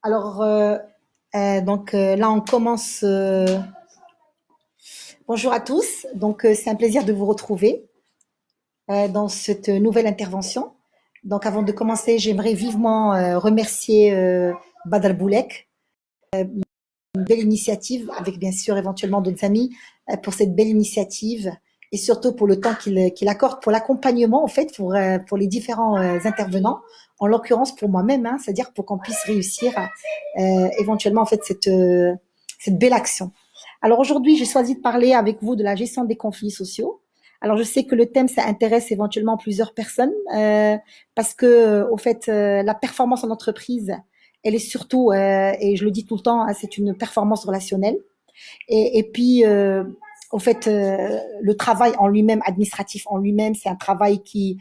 Alors, là, on commence. Bonjour à tous. C'est un plaisir de vous retrouver dans cette nouvelle intervention. Donc, avant de commencer, j'aimerais vivement remercier Badal Boulek, une belle initiative, avec bien sûr éventuellement d'autres amis, pour cette belle initiative et surtout pour le temps qu'il accorde pour l'accompagnement, en fait, pour les différents intervenants, en l'occurrence pour moi-même, hein, c'est-à-dire pour qu'on puisse réussir éventuellement, en fait, cette belle action. Alors aujourd'hui, j'ai choisi de parler avec vous de la gestion des conflits sociaux. Alors je sais que le thème, ça intéresse éventuellement plusieurs personnes parce que, au fait, la performance en entreprise, elle est surtout, et je le dis tout le temps, hein, c'est une performance relationnelle. Et puis, au fait, le travail en lui-même, administratif en lui-même, c'est un travail qui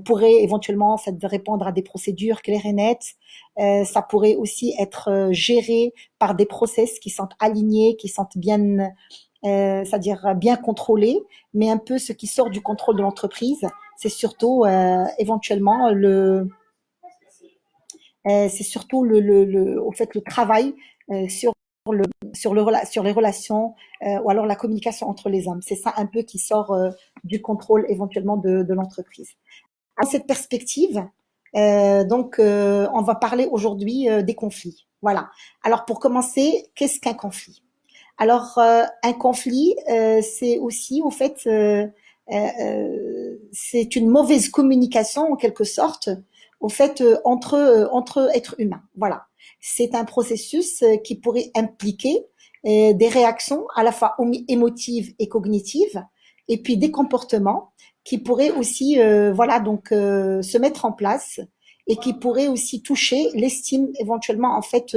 pourrait éventuellement ça de répondre à des procédures claires et nettes. Ça pourrait aussi être géré par des process qui sont alignés, qui sont bien, c'est-à-dire bien contrôlés. Mais un peu ce qui sort du contrôle de l'entreprise, c'est surtout éventuellement c'est surtout au fait, le travail sur sur les relations ou alors la communication entre les hommes. C'est ça un peu qui sort du contrôle éventuellement de l'entreprise. Dans cette perspective, on va parler aujourd'hui des conflits. Voilà. Alors pour commencer, qu'est-ce qu'un conflit? Alors un conflit, c'est aussi en fait c'est une mauvaise communication en quelque sorte, au fait entre êtres humains. Voilà, c'est un processus qui pourrait impliquer des réactions à la fois émotives et cognitives, et puis des comportements qui pourraient aussi se mettre en place et qui pourraient aussi toucher l'estime éventuellement en fait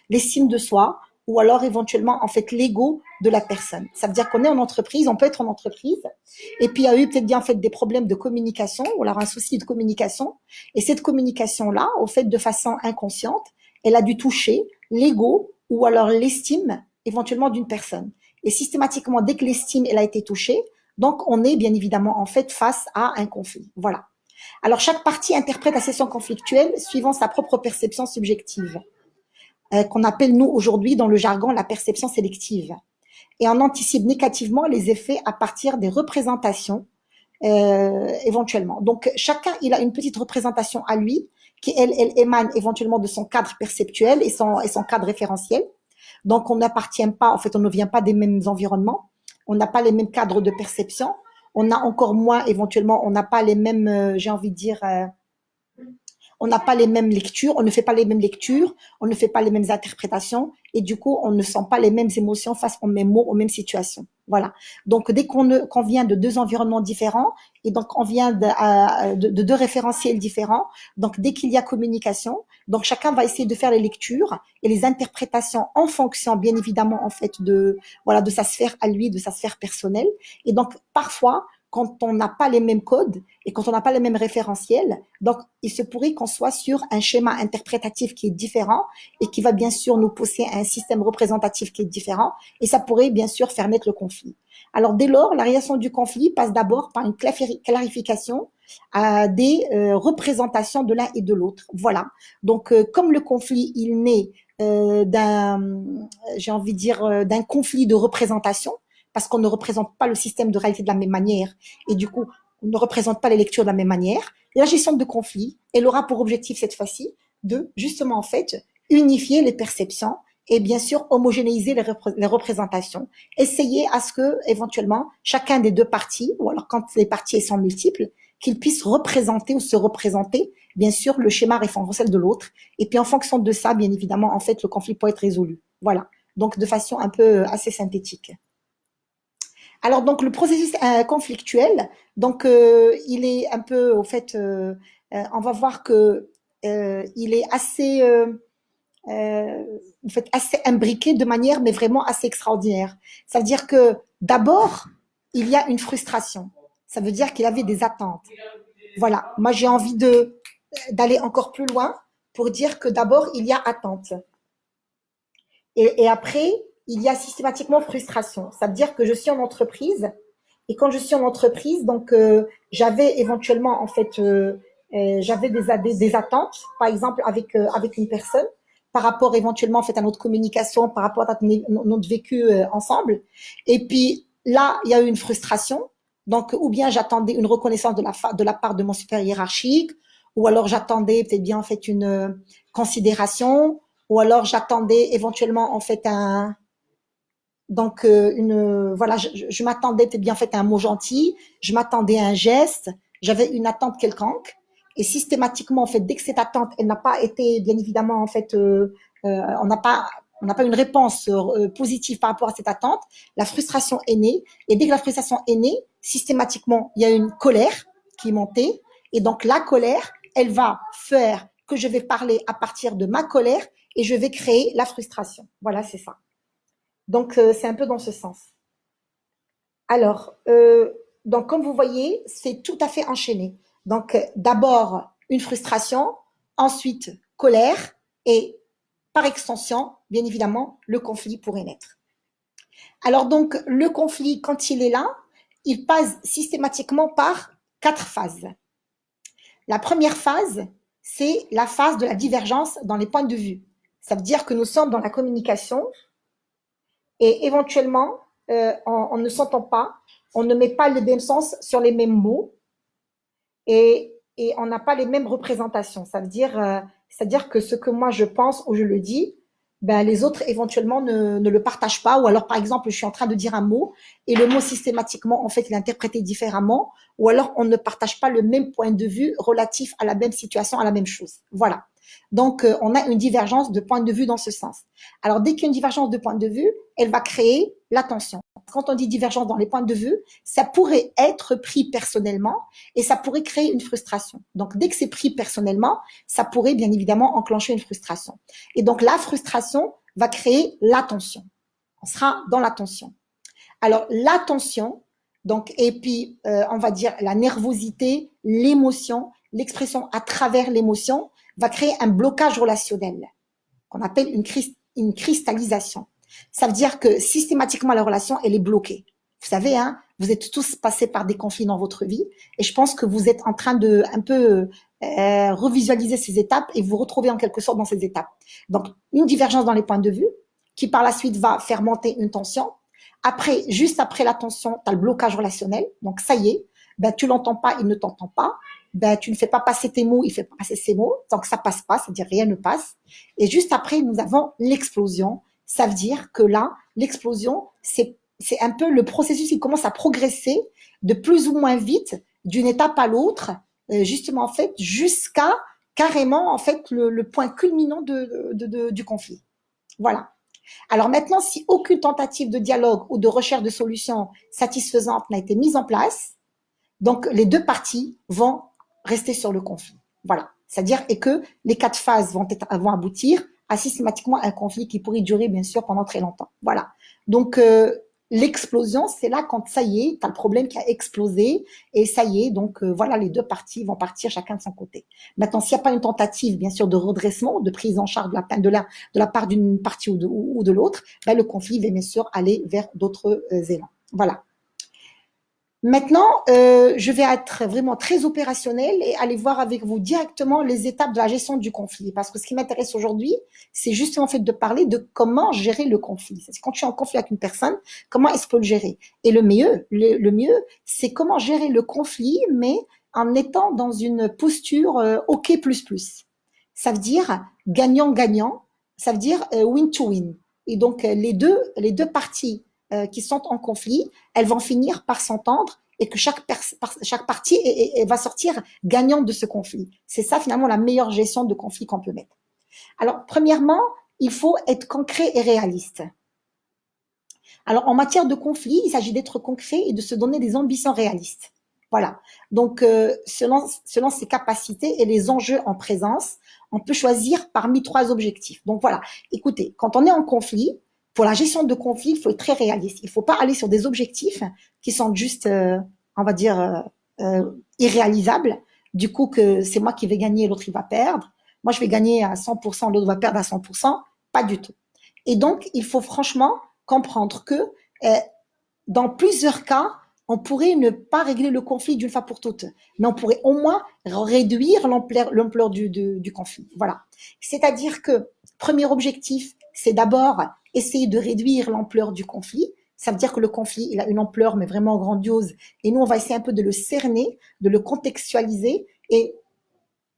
l'estime de soi ou alors éventuellement en fait l'ego de la personne. Ça veut dire qu'on est en entreprise, on peut être en entreprise, et puis il y a eu peut-être bien en fait des problèmes de communication ou alors un souci de communication, et cette communication là, au fait de façon inconsciente, elle a dû toucher l'ego ou alors l'estime éventuellement d'une personne. Et systématiquement, dès que l'estime elle a été touchée, donc on est bien évidemment en fait face à un conflit. Voilà. Alors chaque partie interprète la session conflictuelle suivant sa propre perception subjective, qu'on appelle nous aujourd'hui dans le jargon la perception sélective. Et on anticipe négativement les effets à partir des représentations éventuellement. Donc chacun il a une petite représentation à lui qui elle émane éventuellement de son cadre perceptuel et son cadre référentiel. Donc on n'appartient pas, en fait on ne vient pas des mêmes environnements, on n'a pas les mêmes cadres de perception, on a encore moins éventuellement, on n'a pas les mêmes, j'ai envie de dire, on n'a pas les mêmes lectures, on ne fait pas les mêmes lectures, on ne fait pas les mêmes interprétations, et du coup, on ne sent pas les mêmes émotions face aux mêmes mots, aux mêmes situations. Voilà. Donc, dès qu'on vient de deux environnements différents, et donc on vient de deux référentiels différents, donc dès qu'il y a communication, donc chacun va essayer de faire les lectures et les interprétations en fonction, bien évidemment, en fait, de sa sphère à lui, de sa sphère personnelle. Et donc, parfois, quand on n'a pas les mêmes codes et quand on n'a pas les mêmes référentiels, donc il se pourrait qu'on soit sur un schéma interprétatif qui est différent et qui va bien sûr nous pousser à un système représentatif qui est différent, et ça pourrait bien sûr faire naître le conflit. Alors dès lors, la résolution du conflit passe d'abord par une clarification des représentations de l'un et de l'autre. Voilà. Donc comme le conflit il naît j'ai envie de dire d'un conflit de représentation, parce qu'on ne représente pas le système de réalité de la même manière, et du coup, on ne représente pas les lectures de la même manière. La gestion de conflit, elle aura pour objectif cette fois-ci de, justement, en fait, unifier les perceptions et bien sûr homogénéiser les représentations, essayer à ce que, éventuellement, chacun des deux parties, ou alors quand les parties sont multiples, qu'ils puissent représenter ou se représenter, bien sûr, le schéma référentiel de l'autre. Et puis, en fonction de ça, bien évidemment, en fait, le conflit peut être résolu. Voilà. Donc, de façon un peu assez synthétique. Alors donc le processus conflictuel, donc il est un peu au fait, on va voir que il est assez, en fait, assez imbriqué de manière, mais vraiment assez extraordinaire. Ça veut dire que d'abord il y a une frustration. Ça veut dire qu'il avait des attentes. Voilà. Moi j'ai envie de d'aller encore plus loin pour dire que d'abord il y a attente. Et après, il y a systématiquement frustration. Ça veut dire que je suis en entreprise, et quand je suis en entreprise, donc j'avais éventuellement en fait J'avais des attentes, par exemple avec une personne, par rapport éventuellement en fait à notre communication, par rapport à notre vécu ensemble. Et puis là, il y a eu une frustration. Donc, ou bien j'attendais une reconnaissance de la part de mon supérieur hiérarchique, ou alors j'attendais peut-être bien en fait une considération, ou alors j'attendais éventuellement en fait un donc une voilà, je m'attendais peut-être bien en fait à un mot gentil, je m'attendais à un geste, j'avais une attente quelconque et systématiquement en fait dès que cette attente elle n'a pas été bien évidemment en fait on n'a pas une réponse positive par rapport à cette attente, la frustration est née et dès que la frustration est née, systématiquement il y a une colère qui est montée et donc la colère elle va faire que je vais parler à partir de ma colère et je vais créer la frustration. Voilà, c'est ça. Donc, c'est un peu dans ce sens. Alors, donc comme vous voyez, c'est tout à fait enchaîné. Donc, d'abord, une frustration, ensuite, colère, et par extension, bien évidemment, le conflit pourrait naître. Alors donc, le conflit, quand il est là, il passe systématiquement par 4 phases. La première phase, c'est la phase de la divergence dans les points de vue. Ça veut dire que nous sommes dans la communication et éventuellement, on ne s'entend pas, on ne met pas le même sens sur les mêmes mots et on n'a pas les mêmes représentations. Ça veut dire, c'est-à-dire que ce que moi je pense ou je le dis, ben, les autres éventuellement ne le partagent pas. Ou alors, par exemple, je suis en train de dire un mot et le mot systématiquement, en fait, il est interprété différemment. Ou alors, on ne partage pas le même point de vue relatif à la même situation, à la même chose. Voilà. Donc, on a une divergence de point de vue dans ce sens. Alors, dès qu'il y a une divergence de point de vue, elle va créer la tension. Quand on dit divergence dans les points de vue, ça pourrait être pris personnellement et ça pourrait créer une frustration. Donc, dès que c'est pris personnellement, ça pourrait bien évidemment enclencher une frustration. Et donc, la frustration va créer la tension. On sera dans la tension. Alors, la tension, donc, et puis, on va dire la nervosité, l'émotion, l'expression à travers l'émotion, va créer un blocage relationnel qu'on appelle une cristallisation. Ça veut dire que systématiquement, la relation, elle est bloquée. Vous savez, hein, vous êtes tous passés par des conflits dans votre vie et je pense que vous êtes en train de un peu revisualiser ces étapes et vous retrouver en quelque sorte dans ces étapes. Donc, une divergence dans les points de vue qui par la suite va faire monter une tension. Après, juste après la tension, tu as le blocage relationnel. Donc, ça y est, ben, tu l'entends pas, il ne t'entend pas. Ben, tu ne fais pas passer tes mots, il fait pas passer ses mots. Tant que ça passe pas, c'est-à-dire rien ne passe. Et juste après, nous avons l'explosion. Ça veut dire que là, l'explosion, c'est un peu le processus qui commence à progresser de plus ou moins vite d'une étape à l'autre, justement en fait, jusqu'à carrément en fait le point culminant du conflit. Voilà. Alors maintenant, si aucune tentative de dialogue ou de recherche de solution satisfaisante n'a été mise en place, donc les deux parties vont rester sur le conflit. Voilà. C'est-à-dire et que les 4 phases vont aboutir à systématiquement un conflit qui pourrait durer bien sûr pendant très longtemps. Voilà. Donc l'explosion, c'est là quand ça y est, tu as le problème qui a explosé et ça y est, donc voilà, les deux parties vont partir chacun de son côté. Maintenant, s'il n'y a pas une tentative, bien sûr, de redressement, de prise en charge de la part d'une partie ou de l'autre, ben, le conflit va bien sûr aller vers d'autres élans. Voilà. Maintenant, je vais être vraiment très opérationnelle et aller voir avec vous directement les étapes de la gestion du conflit. Parce que ce qui m'intéresse aujourd'hui, c'est justement en fait de parler de comment gérer le conflit. C'est quand je suis en conflit avec une personne, comment est-ce que je peux le gérer? Et le mieux, c'est comment gérer le conflit, mais en étant dans une posture OK++. Ça veut dire gagnant-gagnant, ça veut dire win to win. Et donc les deux parties qui sont en conflit, elles vont finir par s'entendre et que chaque partie va sortir gagnante de ce conflit. C'est ça finalement la meilleure gestion de conflit qu'on peut mettre. Alors premièrement, il faut être concret et réaliste. Alors en matière de conflit, il s'agit d'être concret et de se donner des ambitions réalistes. Voilà. Donc selon ses capacités et les enjeux en présence, on peut choisir parmi 3 objectifs. Donc voilà. Écoutez, quand on est en conflit, pour la gestion de conflit, il faut être très réaliste. Il ne faut pas aller sur des objectifs qui sont juste, on va dire, irréalisables. Du coup, que c'est moi qui vais gagner, l'autre il va perdre. Moi, je vais gagner à 100%, l'autre va perdre à 100%. Pas du tout. Et donc, il faut franchement comprendre que dans plusieurs cas, on pourrait ne pas régler le conflit d'une fois pour toutes, mais on pourrait au moins réduire l'ampleur du conflit. Voilà. C'est-à-dire que premier objectif, c'est d'abord essayer de réduire l'ampleur du conflit. Ça veut dire que le conflit, il a une ampleur, mais vraiment grandiose. Et nous, on va essayer un peu de le cerner, de le contextualiser et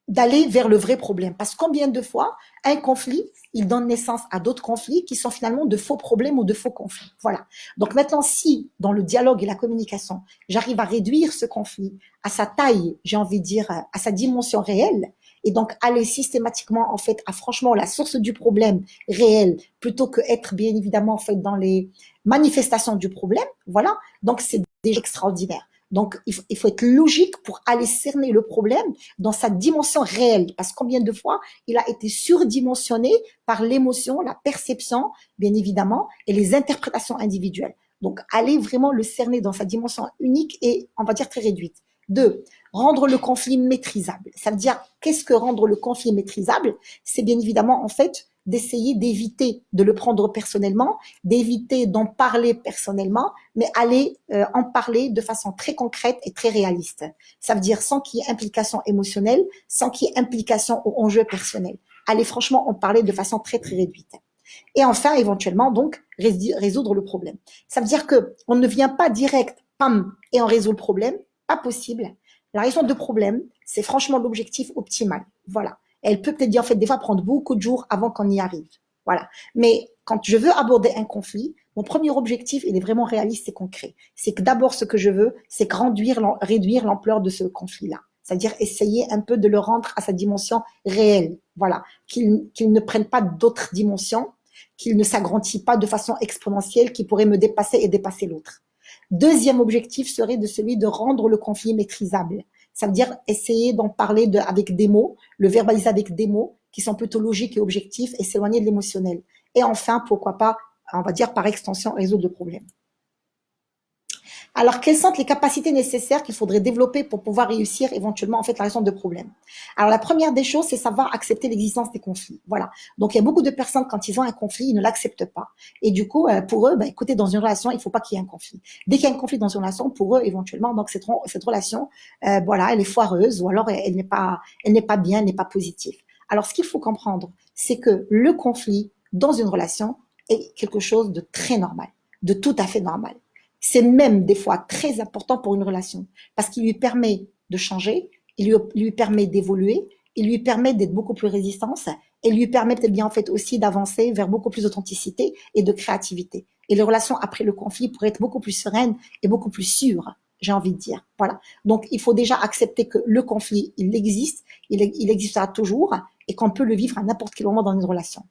d'aller vers le vrai problème. Parce que combien de fois, un conflit, il donne naissance à d'autres conflits qui sont finalement de faux problèmes ou de faux conflits. Voilà. Donc maintenant, si dans le dialogue et la communication, j'arrive à réduire ce conflit à sa taille, j'ai envie de dire, à sa dimension réelle, et donc aller systématiquement, en fait, à franchement la source du problème réel, plutôt que être bien évidemment, en fait, dans les manifestations du problème, voilà. Donc c'est déjà extraordinaire. Donc, il faut être logique pour aller cerner le problème dans sa dimension réelle. Parce que combien de fois il a été surdimensionné par l'émotion, la perception, bien évidemment, et les interprétations individuelles. Donc, aller vraiment le cerner dans sa dimension unique et, on va dire, très réduite. Deux, rendre le conflit maîtrisable. Ça veut dire, qu'est-ce que rendre le conflit maîtrisable? C'est bien évidemment, en fait, d'essayer d'éviter de le prendre personnellement, d'éviter d'en parler personnellement, mais aller en parler de façon très concrète et très réaliste. Ça veut dire sans qu'il y ait implication émotionnelle, sans qu'il y ait implication au enjeu personnel. Aller franchement en parler de façon très très réduite. Et enfin, éventuellement, donc, résoudre le problème. Ça veut dire que on ne vient pas direct, pam, et on résout le problème. Pas possible. La résolution de problème, c'est franchement l'objectif optimal. Voilà. Elle peut peut-être, en fait, des fois prendre beaucoup de jours avant qu'on y arrive. Voilà. Mais quand je veux aborder un conflit, mon premier objectif, il est vraiment réaliste et concret. C'est que d'abord, ce que je veux, c'est que réduire l'ampleur de ce conflit-là. C'est-à-dire essayer un peu de le rendre à sa dimension réelle. Voilà. Qu'il ne prenne pas d'autres dimensions, qu'il ne s'agrandit pas de façon exponentielle qui pourrait me dépasser et dépasser l'autre. Deuxième objectif serait de celui de rendre le conflit maîtrisable. Ça veut dire essayer d'en parler avec des mots, le verbaliser avec des mots qui sont plutôt logiques et objectifs et s'éloigner de l'émotionnel. Et enfin, pourquoi pas, on va dire par extension, résoudre le problème. Alors, quelles sont les capacités nécessaires qu'il faudrait développer pour pouvoir réussir éventuellement en fait la résolution de problèmes? Alors, la première des choses, c'est savoir accepter l'existence des conflits. Voilà. Donc, il y a beaucoup de personnes quand ils ont un conflit, ils ne l'acceptent pas. Et du coup, pour eux, écoutez, dans une relation, il ne faut pas qu'il y ait un conflit. Dès qu'il y a un conflit dans une relation, pour eux, éventuellement, donc cette relation, voilà, elle est foireuse ou alors elle n'est pas bien, elle n'est pas positive. Alors, ce qu'il faut comprendre, c'est que le conflit dans une relation est quelque chose de très normal, de tout à fait normal. C'est même des fois très important pour une relation parce qu'il lui permet de changer, lui permet d'évoluer, il lui permet d'être beaucoup plus résistante et lui permet peut-être bien en fait aussi d'avancer vers beaucoup plus d'authenticité et de créativité. Et les relations après le conflit pourraient être beaucoup plus sereines et beaucoup plus sûres, j'ai envie de dire. Voilà. Donc il faut déjà accepter que le conflit, il existe, il existera toujours et qu'on peut le vivre à n'importe quel moment dans une relation.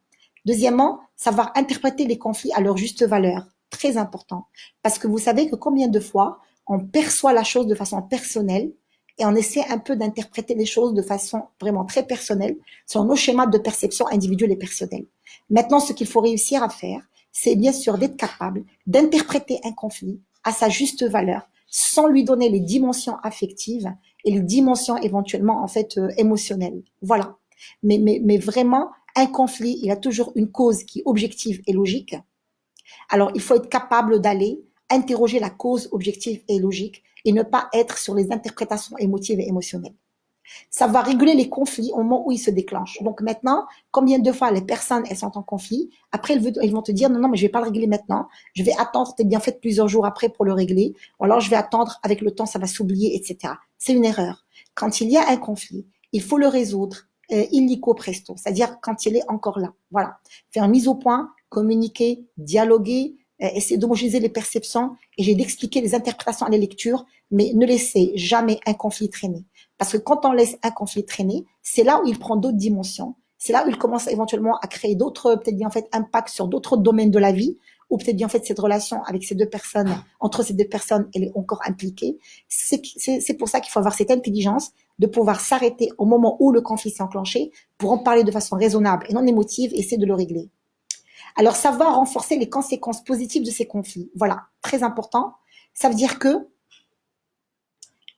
Deuxièmement, savoir interpréter les conflits à leur juste valeur. Très important. Parce que vous savez que combien de fois on perçoit la chose de façon personnelle et on essaie un peu d'interpréter les choses de façon vraiment très personnelle selon nos schémas de perception individuelle et personnelle. Maintenant, ce qu'il faut réussir à faire, c'est bien sûr d'être capable d'interpréter un conflit à sa juste valeur sans lui donner les dimensions affectives et les dimensions éventuellement en fait émotionnelles. Voilà. Mais vraiment, un conflit, il a toujours une cause qui est objective et logique. Alors, il faut être capable d'aller interroger la cause objective et logique et ne pas être sur les interprétations émotives et émotionnelles. Ça va réguler les conflits au moment où ils se déclenchent. Donc maintenant, combien de fois les personnes, elles sont en conflit, après elles vont te dire, non, non, mais je vais pas le régler maintenant, je vais attendre, t'es bien fait plusieurs jours après pour le régler, ou alors je vais attendre, avec le temps, ça va s'oublier, etc. C'est une erreur. Quand il y a un conflit, il faut le résoudre illico presto, c'est-à-dire quand il est encore là. Voilà. Faire une mise au point, communiquer, dialoguer, essayer d'homogénéiser les perceptions et j'ai d'expliquer les interprétations à la lecture, mais ne laissez jamais un conflit traîner. Parce que quand on laisse un conflit traîner, c'est là où il prend d'autres dimensions. C'est là où il commence éventuellement à créer d'autres, peut-être bien en fait, impacts sur d'autres domaines de la vie, ou peut-être bien en fait cette relation avec ces deux personnes, entre ces deux personnes, elle est encore impliquée. C'est pour ça qu'il faut avoir cette intelligence de pouvoir s'arrêter au moment où le conflit s'est enclenché pour en parler de façon raisonnable et non émotive et essayer de le régler. Alors, savoir renforcer les conséquences positives de ces conflits. Voilà, très important. Ça veut dire que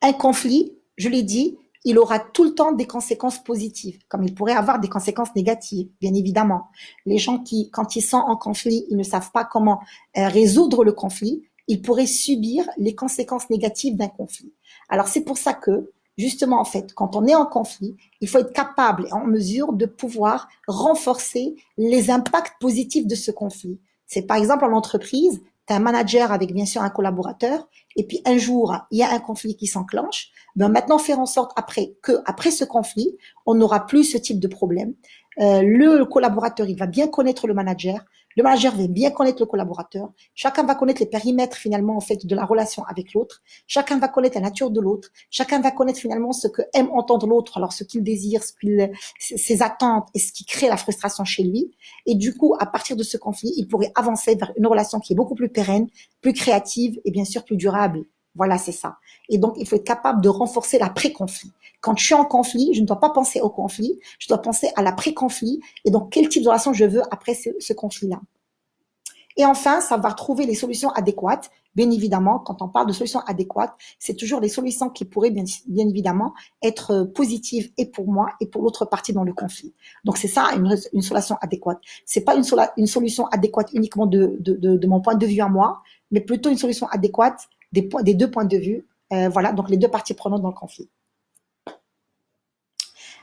un conflit, je l'ai dit, il aura tout le temps des conséquences positives, comme il pourrait avoir des conséquences négatives, bien évidemment. Les gens qui, quand ils sont en conflit, ils ne savent pas comment résoudre le conflit, il pourrait subir les conséquences négatives d'un conflit. Alors c'est pour ça que, justement, en fait, quand on est en conflit, il faut être capable et en mesure de pouvoir renforcer les impacts positifs de ce conflit. C'est par exemple en entreprise, tu as un manager avec bien sûr un collaborateur, et puis un jour, il y a un conflit qui s'enclenche. Ben maintenant, faire en sorte après ce conflit, on n'aura plus ce type de problème. Le collaborateur, il va bien connaître le manager va bien connaître le collaborateur, chacun va connaître les périmètres finalement en fait de la relation avec l'autre, chacun va connaître la nature de l'autre, chacun va connaître finalement ce que aime entendre l'autre, alors ce qu'il désire, ses attentes et ce qui crée la frustration chez lui. Et du coup, à partir de ce conflit, il pourrait avancer vers une relation qui est beaucoup plus pérenne, plus créative et bien sûr plus durable. Voilà, c'est ça. Et donc, il faut être capable de renforcer l'après-conflit. Quand je suis en conflit, je ne dois pas penser au conflit, je dois penser à l'après-conflit et donc quel type de relation je veux après ce conflit-là. Et enfin, savoir trouver les solutions adéquates. Bien évidemment, quand on parle de solutions adéquates, c'est toujours les solutions qui pourraient bien évidemment être positives et pour moi et pour l'autre partie dans le conflit. Donc c'est ça une solution adéquate. C'est pas une solution adéquate uniquement de mon point de vue à moi, mais plutôt une solution adéquate des deux points de vue. Voilà, donc les deux parties prenantes dans le conflit.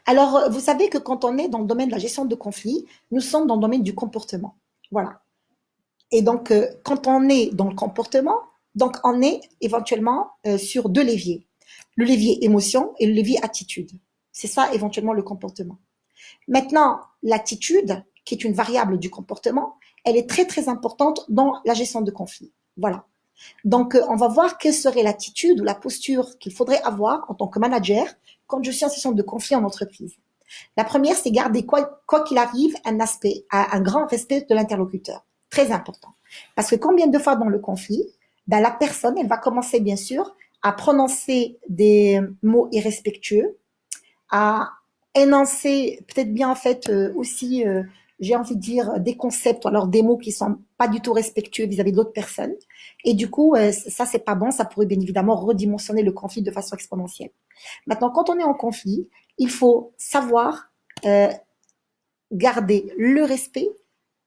Alors, vous savez que quand on est dans le domaine de la gestion de conflits, nous sommes dans le domaine du comportement. Voilà. Et donc, quand on est dans le comportement, donc on est éventuellement sur deux leviers. Le levier émotion et le levier attitude. C'est ça éventuellement le comportement. Maintenant, l'attitude, qui est une variable du comportement, elle est très très importante dans la gestion de conflits. Voilà. Donc, on va voir quelle serait l'attitude ou la posture qu'il faudrait avoir en tant que manager quand je suis en situation de conflit en entreprise. La première, c'est garder, quoi qu'il arrive, un grand respect de l'interlocuteur. Très important. Parce que combien de fois dans le conflit, ben, la personne, elle va commencer, bien sûr, à prononcer des mots irrespectueux, à énoncer peut-être bien en fait aussi, j'ai envie de dire, des concepts, ou alors des mots qui sont pas du tout respectueux vis-à-vis d'autres personnes. Et du coup, ça, c'est pas bon, ça pourrait bien évidemment redimensionner le conflit de façon exponentielle. Maintenant, quand on est en conflit, il faut savoir euh, garder le respect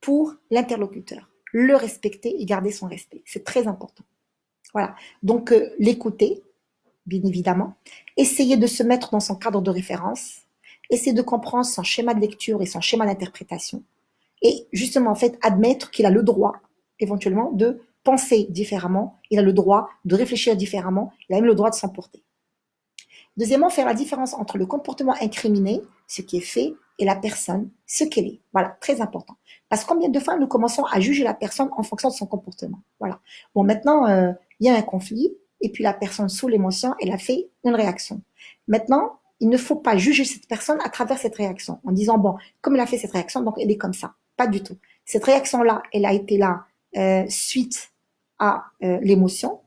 pour l'interlocuteur. Le respecter et garder son respect. C'est très important. Voilà. Donc, l'écouter, bien évidemment. Essayer de se mettre dans son cadre de référence. Essayer de comprendre son schéma de lecture et son schéma d'interprétation. Et justement, en fait, admettre qu'il a le droit, éventuellement, de penser différemment. Il a le droit de réfléchir différemment. Il a même le droit de s'emporter. Deuxièmement, faire la différence entre le comportement incriminé, ce qui est fait, et la personne, ce qu'elle est. Voilà, très important. Parce que combien de fois nous commençons à juger la personne en fonction de son comportement. Voilà. Bon, maintenant, il y a un conflit, et puis la personne, sous l'émotion, elle a fait une réaction. Maintenant, il ne faut pas juger cette personne à travers cette réaction, en disant, bon, comme elle a fait cette réaction, donc elle est comme ça. Pas du tout. Cette réaction-là, elle a été là suite à l'émotion,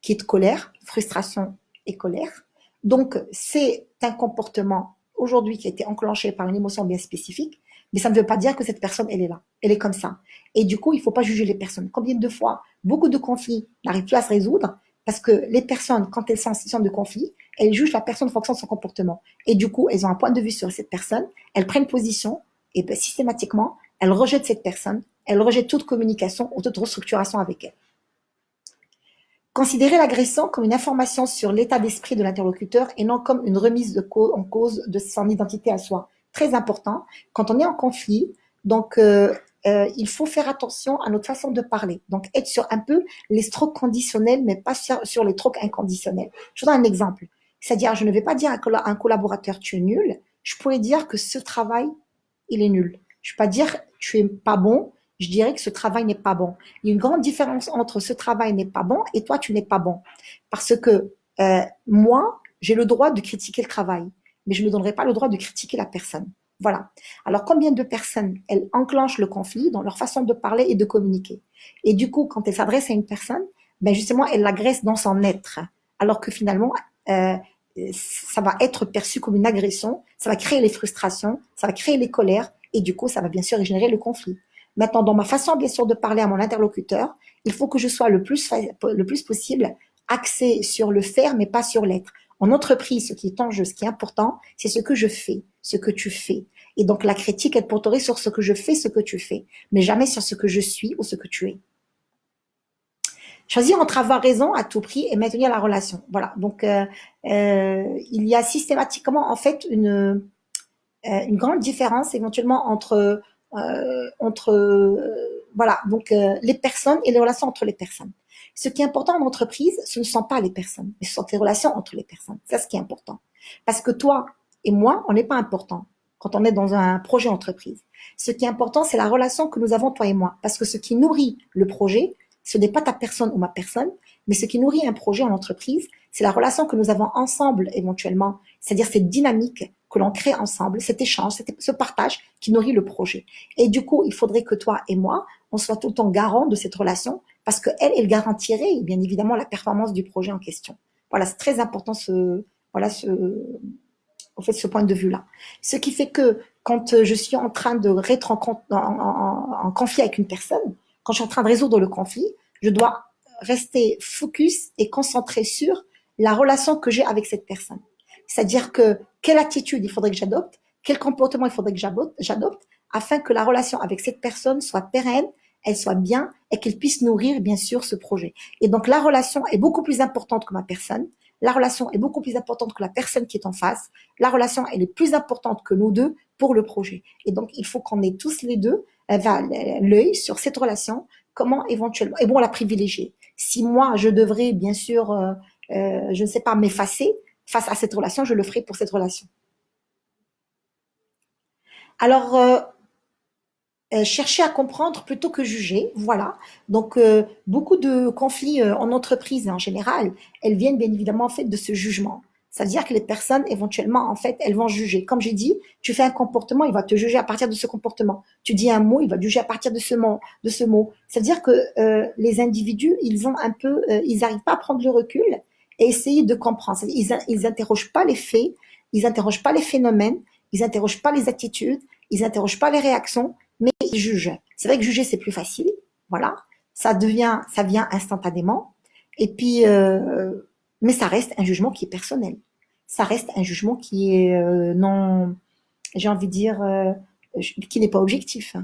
qui est de colère, frustration et colère. Donc, c'est un comportement aujourd'hui qui a été enclenché par une émotion bien spécifique, mais ça ne veut pas dire que cette personne, elle est là. Elle est comme ça. Et du coup, il ne faut pas juger les personnes. Combien de fois, beaucoup de conflits n'arrivent plus à se résoudre parce que les personnes, quand elles sont en situation de conflit, elles jugent la personne en fonction de son comportement. Et du coup, elles ont un point de vue sur cette personne, elles prennent position et ben, systématiquement, elles rejettent cette personne, elles rejettent toute communication ou toute restructuration avec elle. Considérer l'agression comme une information sur l'état d'esprit de l'interlocuteur et non comme une remise en cause de son identité à soi. Très important. Quand on est en conflit, donc il faut faire attention à notre façon de parler. Donc être sur un peu les strokes conditionnels, mais pas sur les strokes inconditionnels. Je vous donne un exemple. C'est-à-dire, je ne vais pas dire à un collaborateur tu es nul. Je pourrais dire que ce travail, il est nul. Je ne vais pas dire tu es pas bon. Je dirais que ce travail n'est pas bon. Il y a une grande différence entre ce travail n'est pas bon et toi, tu n'es pas bon. Parce que moi, j'ai le droit de critiquer le travail, mais je ne me donnerai pas le droit de critiquer la personne. Voilà. Alors, combien de personnes, elles enclenchent le conflit dans leur façon de parler et de communiquer. Et du coup, quand elles s'adressent à une personne, ben justement, elles l'agressent dans son être. Alors que finalement, ça va être perçu comme une agression, ça va créer les frustrations, ça va créer les colères, et du coup, ça va bien sûr générer le conflit. Maintenant, dans ma façon, bien sûr, de parler à mon interlocuteur, il faut que je sois le plus possible axé sur le faire, mais pas sur l'être. En entreprise, ce qui est en jeu, ce qui est important, c'est ce que je fais, ce que tu fais. Et donc, la critique, elle porterait sur ce que je fais, ce que tu fais, mais jamais sur ce que je suis ou ce que tu es. Choisir entre avoir raison à tout prix et maintenir la relation. Voilà. Donc, il y a systématiquement, en fait, une grande différence éventuellement voilà, donc les personnes et les relations entre les personnes. Ce qui est important en entreprise, ce ne sont pas les personnes, mais ce sont les relations entre les personnes. C'est ce qui est important. Parce que toi et moi, on n'est pas important quand on est dans un projet entreprise. Ce qui est important, c'est la relation que nous avons toi et moi. Parce que ce qui nourrit le projet, ce n'est pas ta personne ou ma personne, mais ce qui nourrit un projet en entreprise, c'est la relation que nous avons ensemble éventuellement, c'est-à-dire cette dynamique que l'on crée ensemble, cet échange, ce partage qui nourrit le projet. Et du coup, il faudrait que toi et moi, on soit tout le temps garant de cette relation parce qu'elle, elle garantirait bien évidemment la performance du projet en question. Voilà, c'est très important au fait, ce point de vue-là. Ce qui fait que quand je suis en train de être en conflit avec une personne, quand je suis en train de résoudre le conflit, je dois rester focus et concentré sur la relation que j'ai avec cette personne. C'est-à-dire que quelle attitude il faudrait que j'adopte, quel comportement il faudrait que j'adopte afin que la relation avec cette personne soit pérenne, elle soit bien et qu'elle puisse nourrir bien sûr ce projet. Et donc la relation est beaucoup plus importante que ma personne. La relation est beaucoup plus importante que la personne qui est en face. La relation, elle est plus importante que nous deux pour le projet. Et donc, il faut qu'on ait tous les deux l'œil sur cette relation, comment éventuellement, et bon, la privilégier. Si moi, je devrais, bien sûr, je ne sais pas, m'effacer face à cette relation, je le ferai pour cette relation. Alors, chercher à comprendre plutôt que juger, voilà. Donc, beaucoup de conflits en entreprise en général, elles viennent bien évidemment en fait de ce jugement. C'est-à-dire que les personnes, éventuellement, en fait, elles vont juger. Comme j'ai dit, tu fais un comportement, il va te juger à partir de ce comportement. Tu dis un mot, il va te juger à partir de ce mot. De ce mot. C'est-à-dire que les individus, ils ont un peu, ils n'arrivent pas à prendre le recul et essayer de comprendre. Ils interrogent pas les faits, ils interrogent pas les phénomènes, ils interrogent pas les attitudes, ils interrogent pas les réactions, mais ils jugent. C'est vrai que juger, c'est plus facile. Voilà. Ça vient instantanément. Et puis, mais ça reste un jugement qui est personnel. Ça reste un jugement qui est non, j'ai envie de dire, qui n'est pas objectif.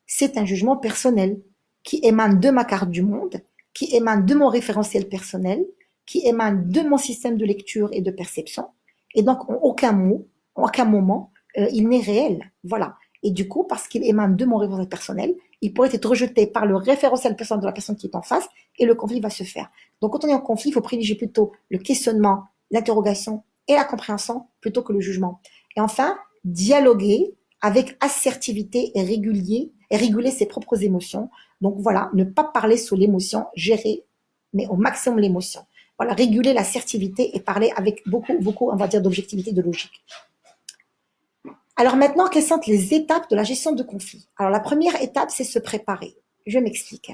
C'est un jugement personnel qui émane de ma carte du monde, qui émane de mon référentiel personnel, qui émane de mon système de lecture et de perception. Et donc, en aucun mot, en aucun moment, il n'est réel. Voilà. Et du coup, parce qu'il émane de mon référentiel personnel, il pourrait être rejeté par le référentiel personnel de la personne qui est en face et le conflit va se faire. Donc, quand on est en conflit, il faut privilégier plutôt le questionnement, l'interrogation et la compréhension plutôt que le jugement. Et enfin, dialoguer avec assertivité et réguler ses propres émotions. Donc voilà, ne pas parler sous l'émotion, gérer, mais au maximum l'émotion. Voilà, réguler l'assertivité et parler avec beaucoup, on va dire, d'objectivité, de logique. Alors maintenant, quelles sont les étapes de la gestion de conflit? Alors la première étape, c'est se préparer. Je m'explique.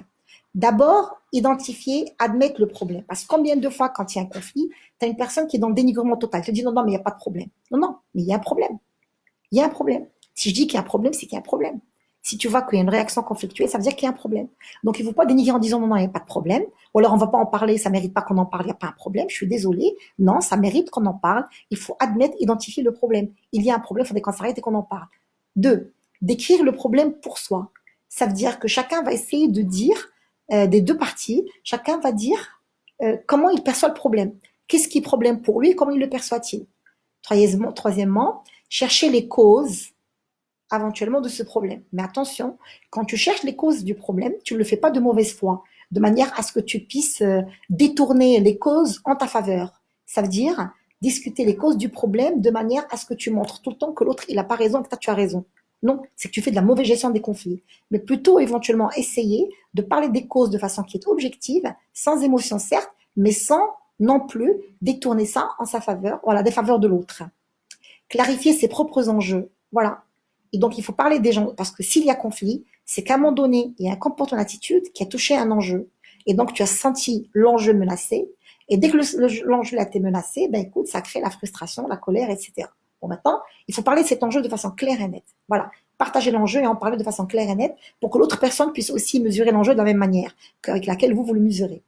D'abord, identifier, admettre le problème. Parce que combien de fois, quand il y a un conflit, tu as une personne qui est dans le dénigrement total. Tu te dis non, non, mais il n'y a pas de problème. Non, non, mais il y a un problème. Il y a un problème. Si je dis qu'il y a un problème, c'est qu'il y a un problème. Si tu vois qu'il y a une réaction conflictuelle, ça veut dire qu'il y a un problème. Donc, il ne faut pas dénigrer en disant non, non, il n'y a pas de problème. Ou alors, on ne va pas en parler, ça ne mérite pas qu'on en parle, il n'y a pas un problème. Je suis désolée. Non, ça mérite qu'on en parle. Il faut admettre, identifier le problème. Il y a un problème, il faudrait qu'on s'arrête et qu'on en parle. Deux, décrire le problème pour soi. Ça veut dire que chacun va essayer de dire, des deux parties, chacun va dire comment il perçoit le problème. Qu'est-ce qui est problème pour lui et comment il le perçoit-il. Troisièmement, chercher les causes éventuellement de ce problème. Mais attention, quand tu cherches les causes du problème, tu ne le fais pas de mauvaise foi, de manière à ce que tu puisses détourner les causes en ta faveur. Ça veut dire discuter les causes du problème de manière à ce que tu montres tout le temps que l'autre il n'a pas raison et que toi tu as raison. Non, c'est que tu fais de la mauvaise gestion des conflits. Mais plutôt éventuellement essayer de parler des causes de façon qui est objective, sans émotion certes, mais sans non plus détourner ça en sa faveur, ou à la défaveur de l'autre. Clarifier ses propres enjeux. Voilà. Et donc, il faut parler des gens, parce que s'il y a conflit, c'est qu'à un moment donné, il y a un comportement d'attitude qui a touché un enjeu. Et donc, tu as senti l'enjeu menacé. Et dès que l'enjeu a été menacé, ben écoute, ça crée la frustration, la colère, etc. Bon, maintenant, il faut parler de cet enjeu de façon claire et nette. Voilà. Partager l'enjeu et en parler de façon claire et nette pour que l'autre personne puisse aussi mesurer l'enjeu de la même manière avec laquelle vous le mesurez.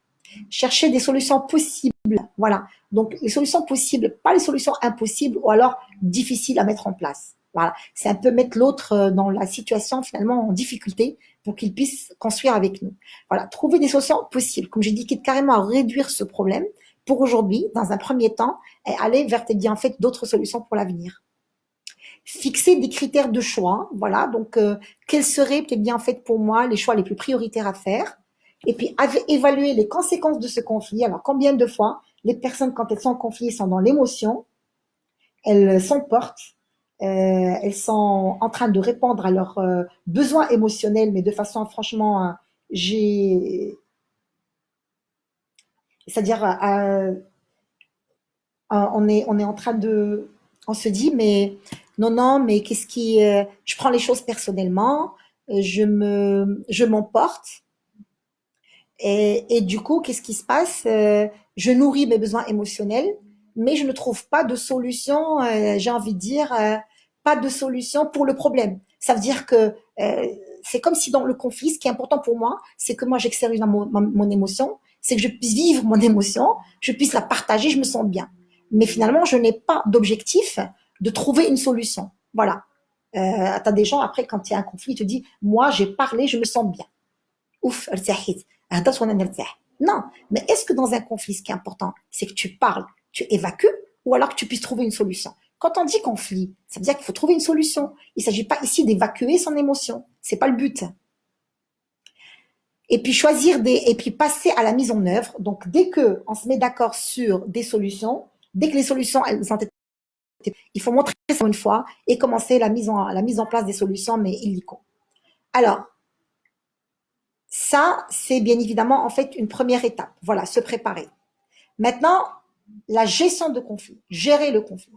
Chercher des solutions possibles. Voilà. Donc, les solutions possibles, pas les solutions impossibles ou alors difficiles à mettre en place. Voilà, c'est un peu mettre l'autre dans la situation finalement en difficulté pour qu'il puisse construire avec nous. Voilà, trouver des solutions possibles. Comme j'ai dit, quitte carrément à réduire ce problème pour aujourd'hui, dans un premier temps, et aller vers en fait d'autres solutions pour l'avenir. Fixer des critères de choix, voilà, donc quels seraient peut-être bien en fait pour moi les choix les plus prioritaires à faire, et puis évaluer les conséquences de ce conflit. Alors combien de fois les personnes quand elles sont en conflit sont dans l'émotion, elles s'emportent, elles sont en train de répondre à leurs besoins émotionnels, mais de façon franchement, j'ai, c'est-à-dire, on est en train de, on se dit, mais non, non, mais qu'est-ce qui, je prends les choses personnellement, je m'emporte, et du coup, qu'est-ce qui se passe? Je nourris mes besoins émotionnels, mais je ne trouve pas de solution, j'ai envie de dire, pas de solution pour le problème. Ça veut dire que c'est comme si dans le conflit, ce qui est important pour moi, c'est que moi j'extériorise mon émotion, c'est que je puisse vivre mon émotion, je puisse la partager, je me sens bien. Mais finalement, je n'ai pas d'objectif de trouver une solution. Voilà. T'as des gens, après, quand il y a un conflit, ils te disent, moi, j'ai parlé, je me sens bien. Ouf, ارتحيت هدرت وانا نرتاح. Non, mais est-ce que dans un conflit, ce qui est important, c'est que tu parles, tu évacues, ou alors que tu puisses trouver une solution. Quand on dit conflit, ça veut dire qu'il faut trouver une solution. Il ne s'agit pas ici d'évacuer son émotion. C'est pas le but. Et puis et puis passer à la mise en œuvre. Donc, dès que on se met d'accord sur des solutions, dès que les solutions, elles ont été, il faut montrer ça une fois et commencer la mise en place des solutions, mais illico. Alors, ça, c'est bien évidemment en fait une première étape. Voilà, se préparer. Maintenant, la gestion de conflit, gérer le conflit.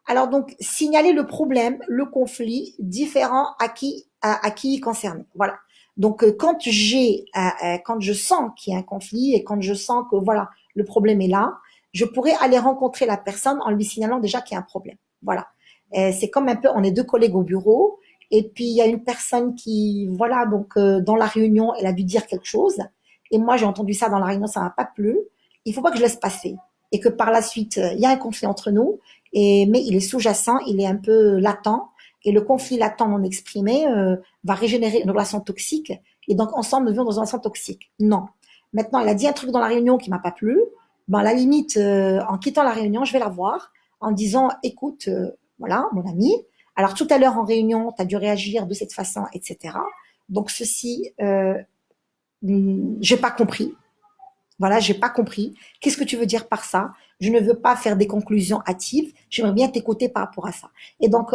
Alors donc, signaler le problème, le conflit différent à qui concerné. Voilà. Donc quand je sens qu'il y a un conflit et quand je sens que voilà le problème est là, je pourrais aller rencontrer la personne en lui signalant déjà qu'il y a un problème. Voilà. C'est comme un peu, on est deux collègues au bureau et puis il y a une personne qui voilà donc dans la réunion, elle a dû dire quelque chose et moi j'ai entendu ça dans la réunion, ça m'a pas plu. Il faut pas que je laisse passer et que par la suite il y a un conflit entre nous mais il est sous-jacent, il est un peu latent, et le conflit latent non exprimé va régénérer une relation toxique, et donc ensemble nous vivons dans une relation toxique. Non. Maintenant, elle a dit un truc dans la réunion qui m'a pas plu, ben à la limite, en quittant la réunion, je vais la voir en disant, écoute, voilà, mon ami, alors tout à l'heure en réunion, tu as dû réagir de cette façon, etc. Donc ceci, j'ai pas compris. Voilà, j'ai pas compris. Qu'est-ce que tu veux dire par ça? Je ne veux pas faire des conclusions hâtives. J'aimerais bien t'écouter par rapport à ça. Et donc,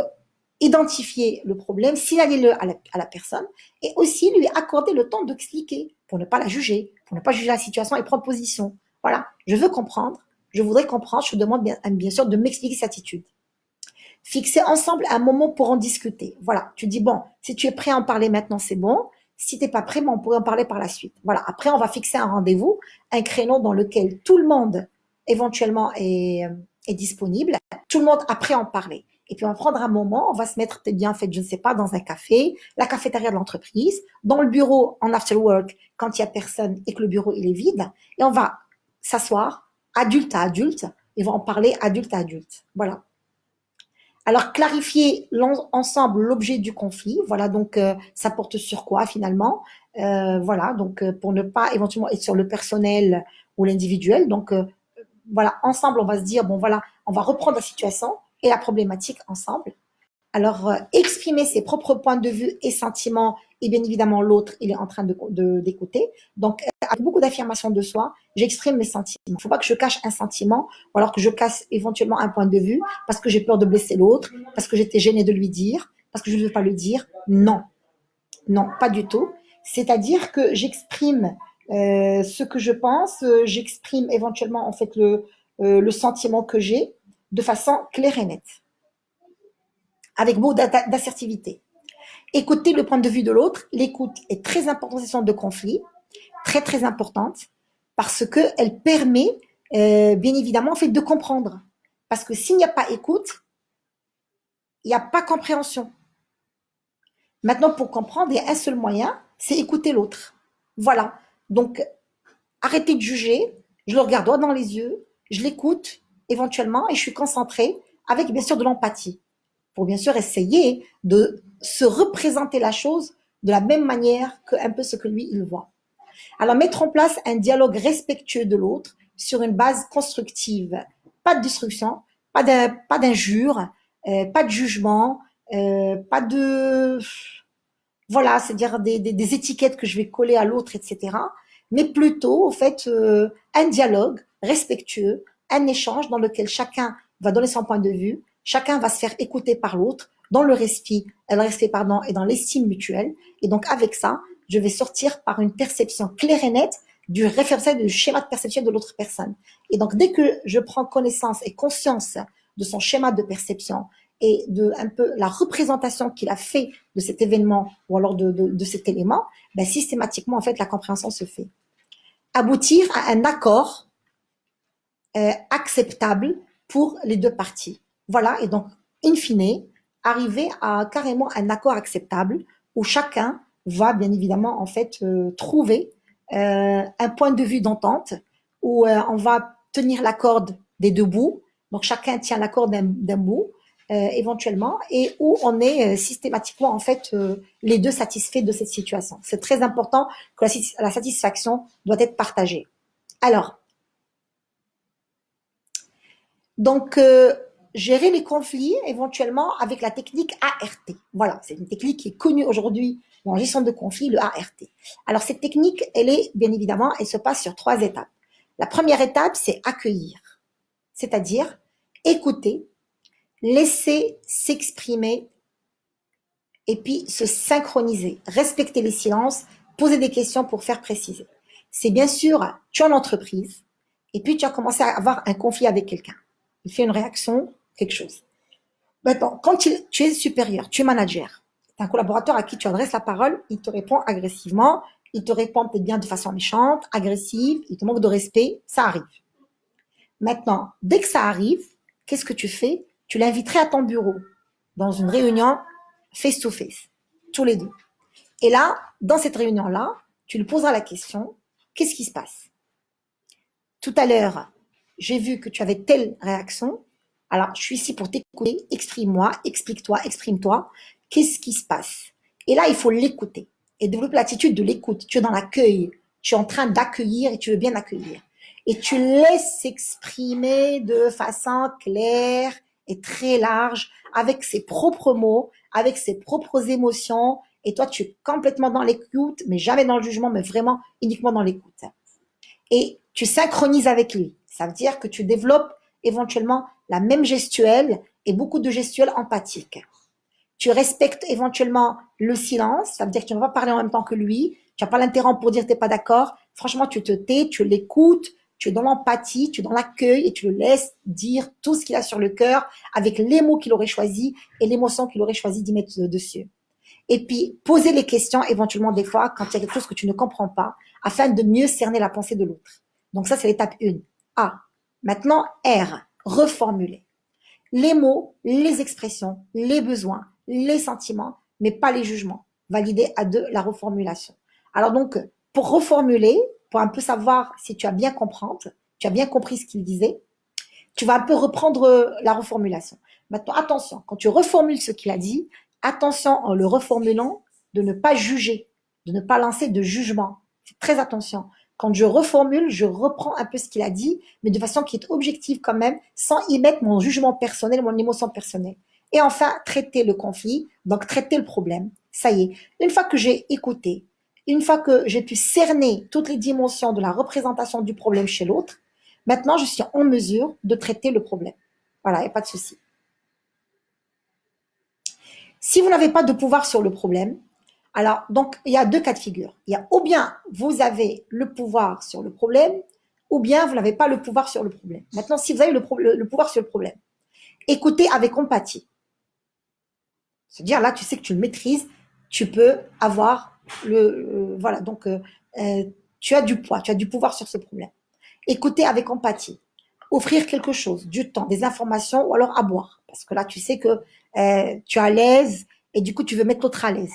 identifier le problème, signaler-le à la personne et aussi lui accorder le temps d'expliquer pour ne pas la juger, pour ne pas juger la situation et prendre position. Voilà, je veux comprendre, je voudrais comprendre, je te demande bien sûr de m'expliquer cette attitude. Fixer ensemble un moment pour en discuter. Voilà, tu dis, bon, si tu es prêt à en parler maintenant, c'est bon. Si tu n'es pas prêt, on pourrait en parler par la suite. Voilà, après, on va fixer un rendez-vous, un créneau dans lequel tout le monde éventuellement est disponible. Tout le monde a prêt à en parler. Et puis, on va prendre un moment, on va se mettre, peut-être bien, en fait, je ne sais pas, dans un café, la cafétéria de l'entreprise, dans le bureau, en after work, quand il n'y a personne et que le bureau, il est vide. Et on va s'asseoir, adulte à adulte, et on va en parler adulte à adulte. Voilà. Alors, clarifier ensemble l'objet du conflit, voilà, donc ça porte sur quoi finalement? Voilà, donc pour ne pas éventuellement être sur le personnel ou l'individuel. Donc, voilà, ensemble, on va se dire, bon voilà, on va reprendre la situation et la problématique ensemble. Alors, exprimer ses propres points de vue et sentiments, et bien évidemment, l'autre, il est en train d'écouter. Donc, avec beaucoup d'affirmation de soi, j'exprime mes sentiments. Il ne faut pas que je cache un sentiment ou alors que je casse éventuellement un point de vue parce que j'ai peur de blesser l'autre, parce que j'étais gênée de lui dire, parce que je ne veux pas le dire. Non, non, pas du tout. C'est-à-dire que j'exprime ce que je pense, j'exprime éventuellement en fait le sentiment que j'ai de façon claire et nette, avec beaucoup d'assertivité. Écouter le point de vue de l'autre. L'écoute est très importante en situation de conflit, très très importante, parce qu'elle permet, bien évidemment, en fait, de comprendre. Parce que s'il n'y a pas écoute, il n'y a pas compréhension. Maintenant, pour comprendre, il y a un seul moyen, c'est écouter l'autre. Voilà. Donc, arrêtez de juger. Je le regarde droit dans les yeux, je l'écoute éventuellement et je suis concentrée avec, bien sûr, de l'empathie. pour bien sûr essayer de se représenter la chose de la même manière que un peu ce que lui, il voit. Alors, mettre en place un dialogue respectueux de l'autre sur une base constructive. Pas de destruction, pas d'injure, pas de jugement, pas de, voilà, c'est-à-dire des étiquettes que je vais coller à l'autre, etc. Mais plutôt, au fait, un dialogue respectueux, un échange dans lequel chacun va donner son point de vue, chacun va se faire écouter par l'autre, dans le respect, pardon, et dans l'estime mutuelle. Et donc, avec ça, je vais sortir par une perception claire et nette du référentiel, du schéma de perception de l'autre personne. Et donc, dès que je prends connaissance et conscience de son schéma de perception et de un peu la représentation qu'il a fait de cet événement ou alors de cet élément, ben systématiquement, en fait, la compréhension se fait. Aboutir à un accord acceptable pour les deux parties. Voilà, et donc, in fine, arriver à carrément un accord acceptable où chacun va bien évidemment en fait trouver un point de vue d'entente où on va tenir la corde des deux bouts, donc chacun tient la corde d'un bout éventuellement, et où on est systématiquement en fait les deux satisfaits de cette situation. C'est très important que la satisfaction doit être partagée. Alors, donc, gérer les conflits éventuellement avec la technique ART. Voilà, c'est une technique qui est connue aujourd'hui en gestion de conflits, le ART. Alors, cette technique, elle est, bien évidemment, elle se passe sur 3 étapes. La première étape, c'est accueillir, c'est-à-dire écouter, laisser s'exprimer et puis se synchroniser, respecter les silences, poser des questions pour faire préciser. C'est bien sûr, tu es en entreprise et puis tu as commencé à avoir un conflit avec quelqu'un. Il fait une réaction, quelque chose. Maintenant, quand tu es supérieur, tu es manager, tu as un collaborateur à qui tu adresses la parole, il te répond agressivement, il te répond peut-être bien de façon méchante, agressive, il te manque de respect, ça arrive. Maintenant, dès que ça arrive, qu'est-ce que tu fais? Tu l'inviterais à ton bureau, dans une réunion face-to-face, tous les deux. Et là, dans cette réunion-là, tu lui poseras la question, qu'est-ce qui se passe? Tout à l'heure, j'ai vu que tu avais telle réaction. Alors, je suis ici pour t'écouter. Exprime-moi, explique-toi, exprime-toi. Qu'est-ce qui se passe? Et là, il faut l'écouter et développer l'attitude de l'écoute. Tu es dans l'accueil. Tu es en train d'accueillir et tu veux bien accueillir. Et tu laisses s'exprimer de façon claire et très large, avec ses propres mots, avec ses propres émotions. Et toi, tu es complètement dans l'écoute, mais jamais dans le jugement, mais vraiment uniquement dans l'écoute. Et tu synchronises avec lui. Ça veut dire que tu développes éventuellement la même gestuelle et beaucoup de gestuelles empathiques. Tu respectes éventuellement le silence, ça veut dire que tu ne vas pas parler en même temps que lui, tu n'as pas l'interrompre pour dire que tu n'es pas d'accord. Franchement, tu te tais, tu l'écoutes, tu es dans l'empathie, tu es dans l'accueil et tu le laisses dire tout ce qu'il a sur le cœur avec les mots qu'il aurait choisi et l'émotion qu'il aurait choisi d'y mettre dessus. Et puis, poser les questions éventuellement des fois quand il y a quelque chose que tu ne comprends pas afin de mieux cerner la pensée de l'autre. Donc ça, c'est l'étape 1. A. Maintenant, R. Reformuler. Les mots, les expressions, les besoins, les sentiments, mais pas les jugements. Valider à 2 la reformulation. Alors donc, pour reformuler, pour un peu savoir si tu as bien comprendre, tu as bien compris ce qu'il disait, tu vas un peu reprendre la reformulation. Maintenant, attention, quand tu reformules ce qu'il a dit, attention en le reformulant de ne pas juger, de ne pas lancer de jugement. Fais très attention. Quand je reformule, je reprends un peu ce qu'il a dit, mais de façon qui est objective quand même, sans y mettre mon jugement personnel, mon émotion personnelle. Et enfin, traiter le conflit, donc traiter le problème. Ça y est, une fois que j'ai écouté, une fois que j'ai pu cerner toutes les dimensions de la représentation du problème chez l'autre, maintenant, je suis en mesure de traiter le problème. Voilà, il n'y a pas de souci. Si vous n'avez pas de pouvoir sur le problème, alors, donc, il y a 2 cas de figure. Il y a ou bien vous avez le pouvoir sur le problème, ou bien vous n'avez pas le pouvoir sur le problème. Maintenant, si vous avez le pouvoir sur le problème, écoutez avec empathie. C'est-à-dire, là, tu sais que tu le maîtrises, tu peux avoir voilà, donc, tu as du poids, tu as du pouvoir sur ce problème. Écouter avec empathie. Offrir quelque chose, du temps, des informations ou alors à boire. Parce que là, tu sais que tu es à l'aise et du coup, tu veux mettre l'autre à l'aise.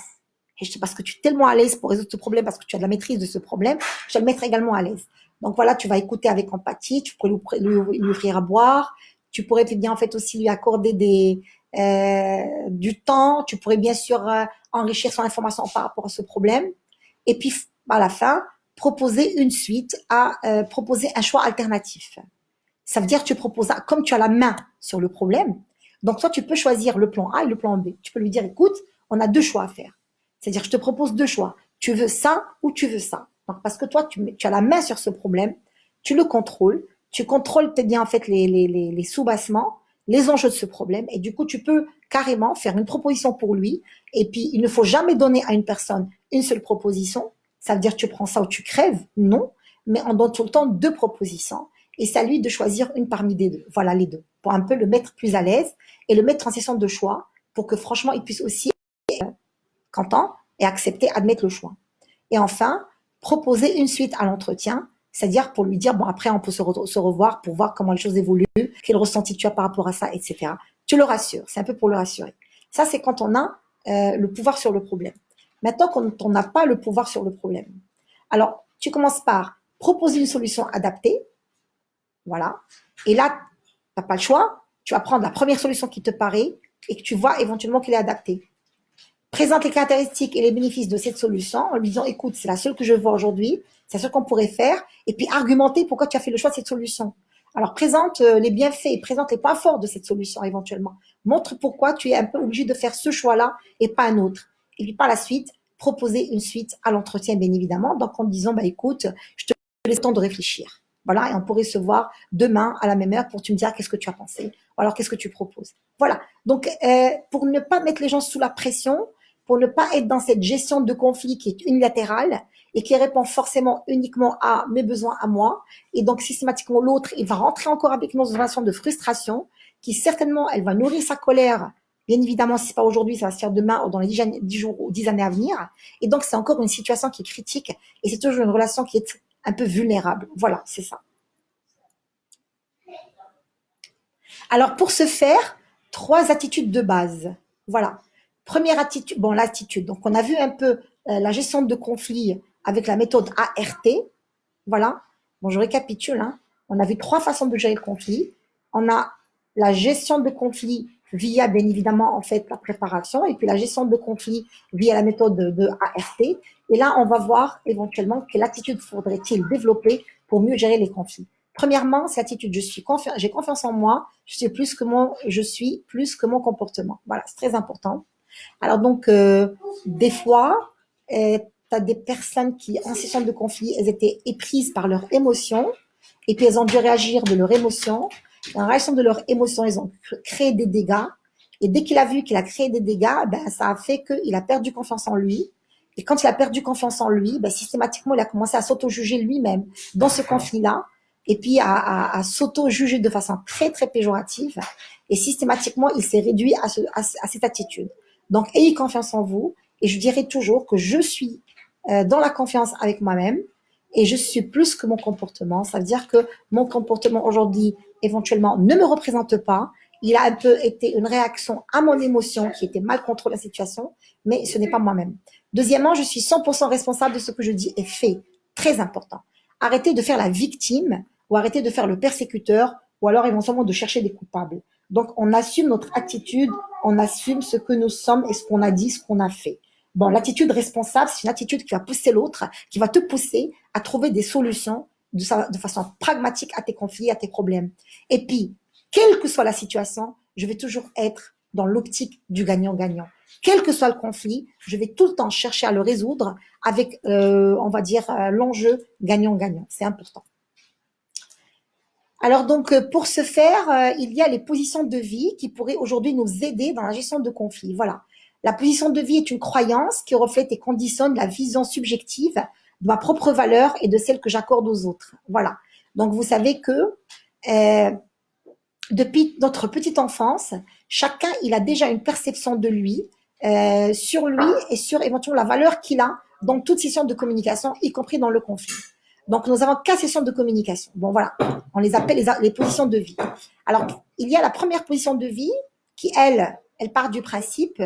Et parce que tu es tellement à l'aise pour résoudre ce problème, parce que tu as de la maîtrise de ce problème, je vais le mettre également à l'aise. Donc voilà, tu vas écouter avec empathie, tu pourrais lui offrir à boire, tu pourrais bien en fait aussi lui accorder du temps. Tu pourrais bien sûr enrichir son information par rapport à ce problème. Et puis, à la fin, proposer une suite proposer un choix alternatif. Ça veut dire que tu proposes, comme tu as la main sur le problème, donc toi, tu peux choisir le plan A et le plan B. Tu peux lui dire, écoute, on a deux choix à faire. C'est-à-dire, je te propose deux choix. Tu veux ça ou tu veux ça. Donc, parce que toi, tu as la main sur ce problème, tu le contrôles, tu contrôles peut-être bien en fait les sous-bassements, les enjeux de ce problème, et du coup, tu peux carrément faire une proposition pour lui. Et puis, il ne faut jamais donner à une personne une seule proposition. Ça veut dire que tu prends ça ou tu crèves. Non. Mais on donne tout le temps deux propositions. Et c'est à lui de choisir une parmi les deux. Voilà les deux. Pour un peu le mettre plus à l'aise et le mettre en session de choix pour que franchement, il puisse aussi être content et accepter, admettre le choix. Et enfin, proposer une suite à l'entretien, c'est-à-dire pour lui dire, bon, après, on peut se revoir pour voir comment les choses évoluent, quel ressenti tu as par rapport à ça, etc. Tu le rassures. C'est un peu pour le rassurer. Ça, c'est quand on a le pouvoir sur le problème. Maintenant, quand on n'a pas le pouvoir sur le problème. Alors, tu commences par proposer une solution adaptée. Voilà. Et là, tu n'as pas le choix. Tu vas prendre la première solution qui te paraît et que tu vois éventuellement qu'elle est adaptée. Présente les caractéristiques et les bénéfices de cette solution en lui disant, écoute, c'est la seule que je vois aujourd'hui, c'est la seule qu'on pourrait faire, et puis argumenter pourquoi tu as fait le choix de cette solution. Alors, présente les bienfaits, présente les points forts de cette solution éventuellement. Montre pourquoi tu es un peu obligé de faire ce choix-là et pas un autre. Et puis, par la suite, proposer une suite à l'entretien, bien évidemment, donc en disant, bah, écoute, je te laisse le temps de réfléchir. Voilà, et on pourrait se voir demain à la même heure pour tu me dire qu'est-ce que tu as pensé, ou alors qu'est-ce que tu proposes. Voilà. Donc, pour ne pas mettre les gens sous la pression, pour ne pas être dans cette gestion de conflit qui est unilatérale et qui répond forcément uniquement à mes besoins à moi. Et donc, systématiquement, l'autre, il va rentrer encore avec une situation de frustration qui, certainement, elle va nourrir sa colère. Bien évidemment, si c'est pas aujourd'hui, ça va se faire demain ou dans les 10 jours ou 10 années à venir. Et donc, c'est encore une situation qui est critique et c'est toujours une relation qui est un peu vulnérable. Voilà, c'est ça. Alors, pour ce faire, trois attitudes de base. Voilà. Première attitude, bon, l'attitude. Donc, on a vu un peu la gestion de conflits avec la méthode ART. Voilà. Bon, je récapitule. Hein. On a vu trois façons de gérer le conflit. On a la gestion de conflit via, bien évidemment, en fait, la préparation, et puis la gestion de conflit via la méthode de ART. Et là, on va voir éventuellement quelle attitude faudrait-il développer pour mieux gérer les conflits. Premièrement, c'est l'attitude j'ai confiance en moi, je suis plus que mon comportement. Voilà, c'est très important. Alors donc, des fois, tu as des personnes qui, en situation de conflit, elles étaient éprises par leurs émotions, et puis elles ont dû réagir de leurs émotions. En réaction de leurs émotions, ils ont créé des dégâts. Et dès qu'il a vu qu'il a créé des dégâts, ben, ça a fait qu'il a perdu confiance en lui. Et quand il a perdu confiance en lui, ben, systématiquement, il a commencé à s'auto-juger lui-même dans ce conflit-là, et puis à s'auto-juger de façon très, très péjorative. Et systématiquement, il s'est réduit à cette attitude. Donc, ayez confiance en vous. Et je dirais toujours que je suis dans la confiance avec moi-même et je suis plus que mon comportement. Ça veut dire que mon comportement aujourd'hui, éventuellement, ne me représente pas. Il a un peu été une réaction à mon émotion qui était mal contrôlée la situation, mais ce n'est pas moi-même. Deuxièmement, je suis 100% responsable de ce que je dis et fais. Très important. Arrêtez de faire la victime ou arrêtez de faire le persécuteur ou alors éventuellement de chercher des coupables. Donc, on assume notre attitude, on assume ce que nous sommes et ce qu'on a dit, ce qu'on a fait. Bon, l'attitude responsable, c'est une attitude qui va pousser l'autre, qui va te pousser à trouver des solutions de façon pragmatique à tes conflits, à tes problèmes. Et puis, quelle que soit la situation, je vais toujours être dans l'optique du gagnant-gagnant. Quel que soit le conflit, je vais tout le temps chercher à le résoudre avec, on va dire, l'enjeu gagnant-gagnant. C'est important. Alors donc, pour ce faire, il y a les positions de vie qui pourraient aujourd'hui nous aider dans la gestion de conflits. Voilà. La position de vie est une croyance qui reflète et conditionne la vision subjective de ma propre valeur et de celle que j'accorde aux autres. Voilà. Donc, vous savez que euh, depuis notre petite enfance, chacun, il a déjà une perception de lui, sur lui et sur éventuellement la valeur qu'il a dans toute session de communication, y compris dans le conflit. Donc, nous avons 4 sessions de communication. Bon, voilà. On les appelle les positions de vie. Alors, il y a la première position de vie qui, elle part du principe,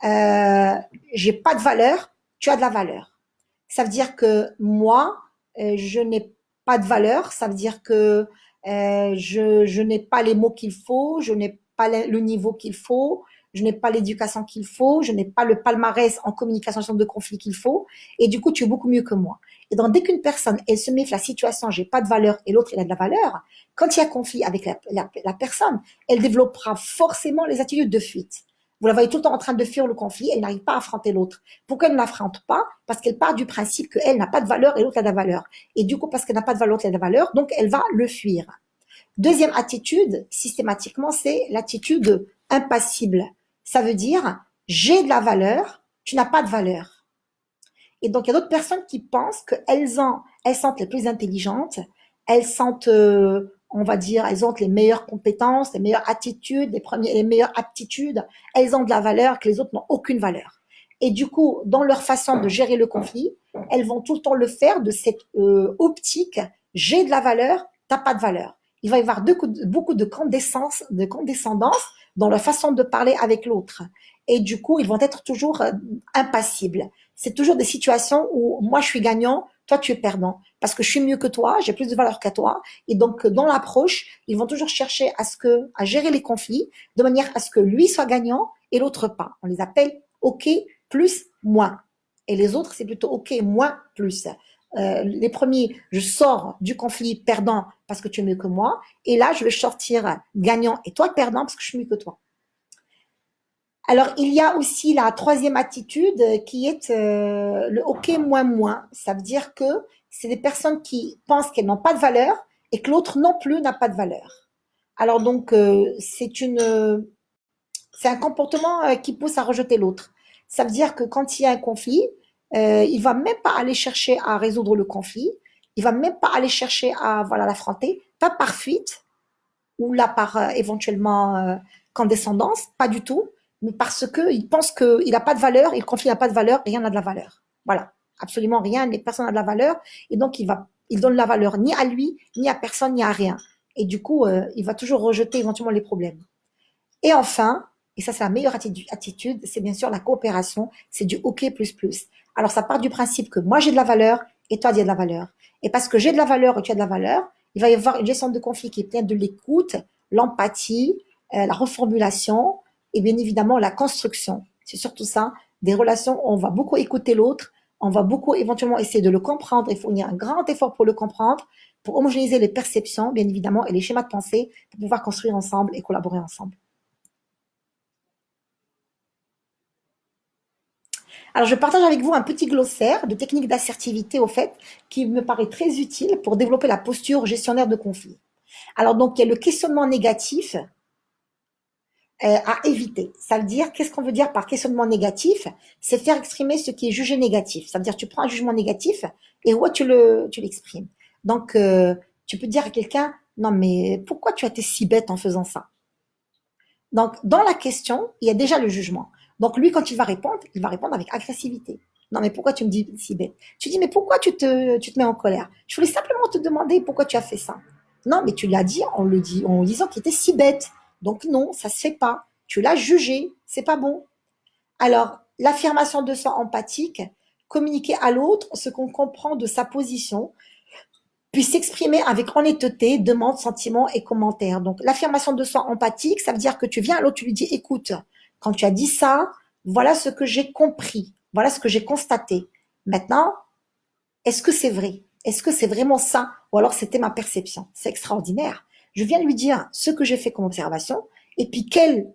j'ai pas de valeur, tu as de la valeur. Ça veut dire que moi, je n'ai pas de valeur. Ça veut dire que je n'ai pas les mots qu'il faut, je n'ai pas le niveau qu'il faut, je n'ai pas l'éducation qu'il faut, je n'ai pas le palmarès en communication de conflit qu'il faut, et du coup, tu es beaucoup mieux que moi. Et donc, dès qu'une personne, elle se met la situation, j'ai pas de valeur, et l'autre, il a de la valeur, quand il y a conflit avec la personne, elle développera forcément les attitudes de fuite. Vous la voyez tout le temps en train de fuir le conflit, elle n'arrive pas à affronter l'autre. Pourquoi elle ne l'affronte pas? Parce qu'elle part du principe qu'elle n'a pas de valeur et l'autre a de la valeur. Et du coup, parce qu'elle n'a pas de valeur, l'autre a de la valeur, donc elle va le fuir. Deuxième attitude, systématiquement, c'est l'attitude impassible. Ça veut dire, j'ai de la valeur, tu n'as pas de valeur. Et donc, il y a d'autres personnes qui pensent elles sentent les plus intelligentes, elles sentent, on va dire, elles ont les meilleures compétences, les meilleures attitudes, les meilleures aptitudes. Elles ont de la valeur que les autres n'ont aucune valeur. Et du coup, dans leur façon de gérer le conflit, elles vont tout le temps le faire de cette optique, j'ai de la valeur, t'as pas de valeur. Il va y avoir beaucoup de condescendance dans leur façon de parler avec l'autre. Et du coup, ils vont être toujours impassibles. C'est toujours des situations où moi je suis gagnant, toi tu es perdant, parce que je suis mieux que toi, j'ai plus de valeur que toi, et donc dans l'approche, ils vont toujours chercher à gérer les conflits de manière à ce que lui soit gagnant et l'autre pas. On les appelle OK plus moins, et les autres c'est plutôt OK moins plus. Les premiers, je sors du conflit perdant parce que tu es mieux que moi, et là je vais sortir gagnant et toi perdant parce que je suis mieux que toi. Alors, il y a aussi la troisième attitude qui est le OK moins moins. Ça veut dire que c'est des personnes qui pensent qu'elles n'ont pas de valeur et que l'autre non plus n'a pas de valeur. Alors donc, c'est un comportement qui pousse à rejeter l'autre. Ça veut dire que quand il y a un conflit, il va même pas aller chercher à résoudre le conflit. Il va même pas aller chercher à voilà l'affronter, pas par fuite, ou là par éventuellement condescendance, pas du tout, mais parce qu'il pense qu'il n'a pas de valeur et le conflit n'a pas de valeur, rien n'a de la valeur. Voilà, absolument rien, personne n'a de la valeur, et donc il donne la valeur ni à lui, ni à personne, ni à rien. Et du coup, il va toujours rejeter éventuellement les problèmes. Et enfin, et ça c'est la meilleure attitude, c'est bien sûr la coopération, c'est du OK plus plus. Alors ça part du principe que moi j'ai de la valeur et toi tu as de la valeur. Et parce que j'ai de la valeur et tu as de la valeur, il va y avoir une gestion de conflit qui est pleine de l'écoute, l'empathie, la reformulation et bien évidemment la construction. C'est surtout ça, des relations où on va beaucoup écouter l'autre, on va beaucoup éventuellement essayer de le comprendre et fournir un grand effort pour le comprendre, pour homogénéiser les perceptions, bien évidemment, et les schémas de pensée pour pouvoir construire ensemble et collaborer ensemble. Alors, je partage avec vous un petit glossaire de techniques d'assertivité, au fait, qui me paraît très utile pour développer la posture gestionnaire de conflit. Alors, donc, il y a le questionnement négatif à éviter. Ça veut dire, qu'est-ce qu'on veut dire par questionnement négatif? C'est faire exprimer ce qui est jugé négatif. Ça veut dire, tu prends un jugement négatif et ouais, tu l'exprimes. Donc, tu peux dire à quelqu'un, non, mais pourquoi tu as été si bête en faisant ça? Donc, dans la question, il y a déjà le jugement. Donc, lui, quand il va répondre avec agressivité. Non, mais pourquoi tu me dis si bête? Tu dis, mais pourquoi tu te mets en colère? Je voulais simplement te demander pourquoi tu as fait ça. Non, mais tu l'as dit en disant qu'il était si bête. Donc, non, ça se fait pas. Tu l'as jugé. C'est pas bon. Alors, l'affirmation de soi empathique, communiquer à l'autre ce qu'on comprend de sa position, puis s'exprimer avec honnêteté, demandes, sentiments et commentaires. Donc, l'affirmation de soi empathique, ça veut dire que tu viens à l'autre, tu lui dis, écoute, quand tu as dit ça, voilà ce que j'ai compris, voilà ce que j'ai constaté. Maintenant, est-ce que c'est vrai? Est-ce que c'est vraiment ça? Ou alors c'était ma perception? C'est extraordinaire. Je viens de lui dire ce que j'ai fait comme observation et puis quelle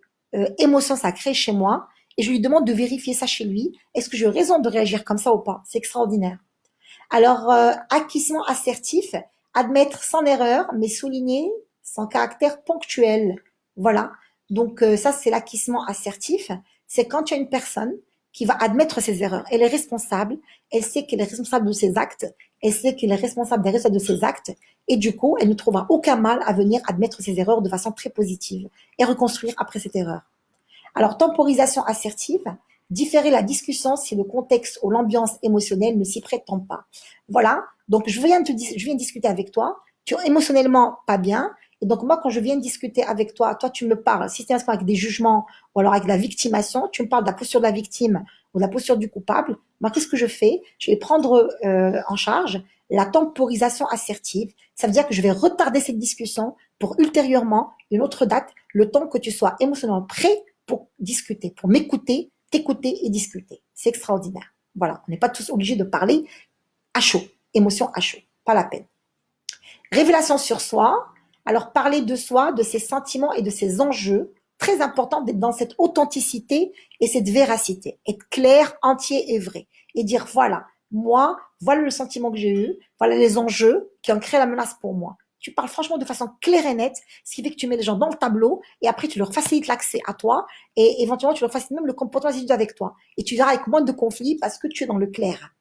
émotion ça crée chez moi et je lui demande de vérifier ça chez lui. Est-ce que j'ai raison de réagir comme ça ou pas? C'est extraordinaire. Alors, acquisement assertif, admettre sans erreur, mais souligner son caractère ponctuel. Voilà. Donc, ça, c'est l'acquisement assertif. C'est quand tu as une personne qui va admettre ses erreurs. Elle est responsable. Elle sait qu'elle est responsable de ses actes. Elle sait qu'elle est responsable des résultats de ses actes. Et du coup, elle ne trouvera aucun mal à venir admettre ses erreurs de façon très positive et reconstruire après cette erreur. Alors, temporisation assertive, différer la discussion si le contexte ou l'ambiance émotionnelle ne s'y prétend pas. Voilà, donc je viens discuter avec toi, tu es émotionnellement pas bien, et donc moi quand je viens discuter avec toi, toi tu me parles systématiquement avec des jugements ou alors avec la victimation, tu me parles de la posture de la victime ou de la posture du coupable, moi qu'est-ce que je fais? Je vais prendre en charge la temporisation assertive. Ça veut dire que je vais retarder cette discussion pour ultérieurement une autre date, le temps que tu sois émotionnellement prêt pour discuter, pour m'écouter, t'écouter et discuter. C'est extraordinaire. Voilà, on n'est pas tous obligés de parler à chaud, émotion à chaud, pas la peine. Révélation sur soi. Alors, parler de soi, de ses sentiments et de ses enjeux. Très important d'être dans cette authenticité et cette véracité. Être clair, entier et vrai. Et dire, voilà, moi, voilà le sentiment que j'ai eu, voilà les enjeux qui ont créé la menace pour moi. Tu parles franchement de façon claire et nette, ce qui fait que tu mets les gens dans le tableau et après tu leur facilites l'accès à toi et éventuellement tu leur facilites même le comportement avec toi. Et tu verras avec moins de conflits parce que tu es dans le clair.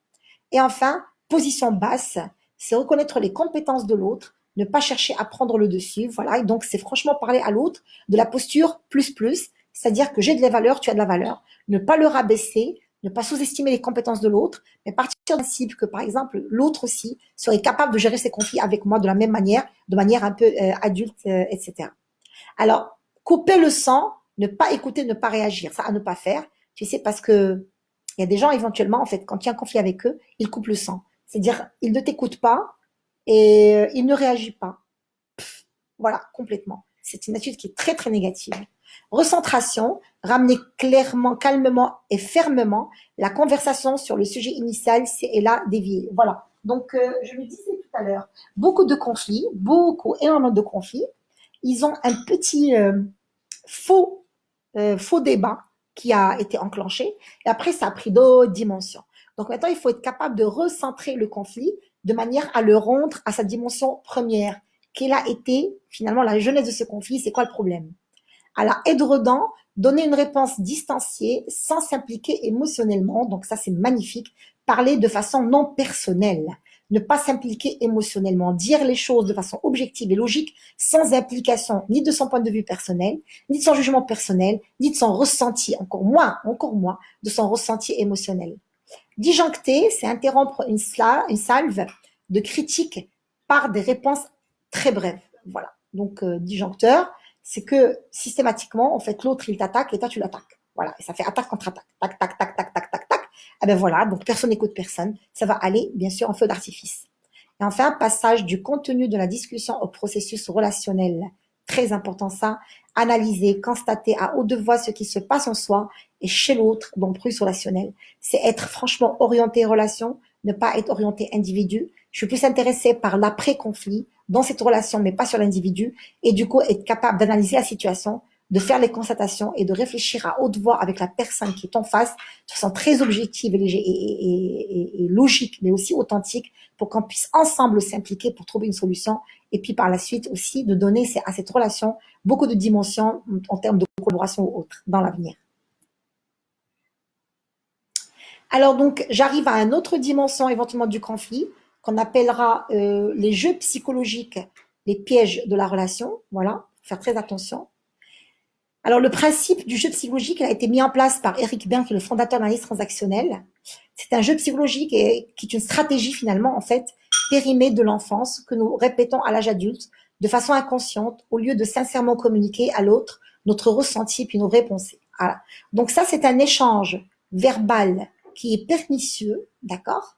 Et enfin, position basse, c'est reconnaître les compétences de l'autre, ne pas chercher à prendre le dessus. Voilà, et donc c'est franchement parler à l'autre de la posture plus, c'est-à-dire que j'ai de la valeur, tu as de la valeur. Ne pas le rabaisser, ne pas sous-estimer les compétences de l'autre, mais partir du principe que, par exemple, l'autre aussi serait capable de gérer ses conflits avec moi de la même manière, de manière un peu adulte, etc. Alors, couper le sang, ne pas écouter, ne pas réagir, ça à ne pas faire, tu sais, parce que il y a des gens éventuellement, en fait, quand il y a un conflit avec eux, ils coupent le sang. C'est-à-dire, ils ne t'écoutent pas et ils ne réagissent pas. Voilà, complètement. C'est une attitude qui est très, très négative. Recentration, ramener clairement, calmement et fermement la conversation sur le sujet initial, c'est et là dévier. Voilà. Donc, je le disais tout à l'heure, beaucoup de conflits, énormément de conflits, ils ont un petit faux, faux débat qui a été enclenché. Et après, ça a pris d'autres dimensions. Donc maintenant, il faut être capable de recentrer le conflit de manière à le rendre à sa dimension première. Quelle a été finalement la jeunesse de ce conflit? C'est quoi le problème? À la aide-redans, donner une réponse distanciée sans s'impliquer émotionnellement. Donc ça, c'est magnifique. Parler de façon non personnelle. Ne pas s'impliquer émotionnellement. Dire les choses de façon objective et logique sans implication ni de son point de vue personnel, ni de son jugement personnel, ni de son ressenti, encore moins, de son ressenti émotionnel. Disjoncter, c'est interrompre une salve de critiques par des réponses très brèves. Voilà. Donc, disjoncteur, c'est que systématiquement, en fait, l'autre, il t'attaque et toi, tu l'attaques. Voilà. Et ça fait attaque contre attaque. Tac, tac, tac, tac, tac, tac, tac. Et ben voilà. Donc, personne n'écoute personne. Ça va aller, bien sûr, en feu d'artifice. Et enfin, passage du contenu de la discussion au processus relationnel. Très important ça. Analyser, constater à haute voix ce qui se passe en soi et chez l'autre dans le plus relationnel. C'est être franchement orienté relation, ne pas être orienté individu. Je suis plus intéressée par l'après-conflit dans cette relation, mais pas sur l'individu. Et du coup, être capable d'analyser la situation, de faire les constatations et de réfléchir à haute voix avec la personne qui est en face, de façon très objective et logique, mais aussi authentique, pour qu'on puisse ensemble s'impliquer pour trouver une solution. Et puis par la suite aussi, de donner à cette relation beaucoup de dimensions en termes de collaboration ou autre dans l'avenir. Alors donc, j'arrive à une autre dimension éventuellement du conflit qu'on appellera les jeux psychologiques, les pièges de la relation. Voilà, faire très attention. Alors le principe du jeu psychologique a été mis en place par Eric Berne, qui est le fondateur de l'analyse transactionnelle. C'est un jeu psychologique qui est une stratégie finalement en fait périmée de l'enfance que nous répétons à l'âge adulte de façon inconsciente au lieu de sincèrement communiquer à l'autre notre ressenti puis nos réponses. Voilà. Donc ça c'est un échange verbal qui est pernicieux, d'accord,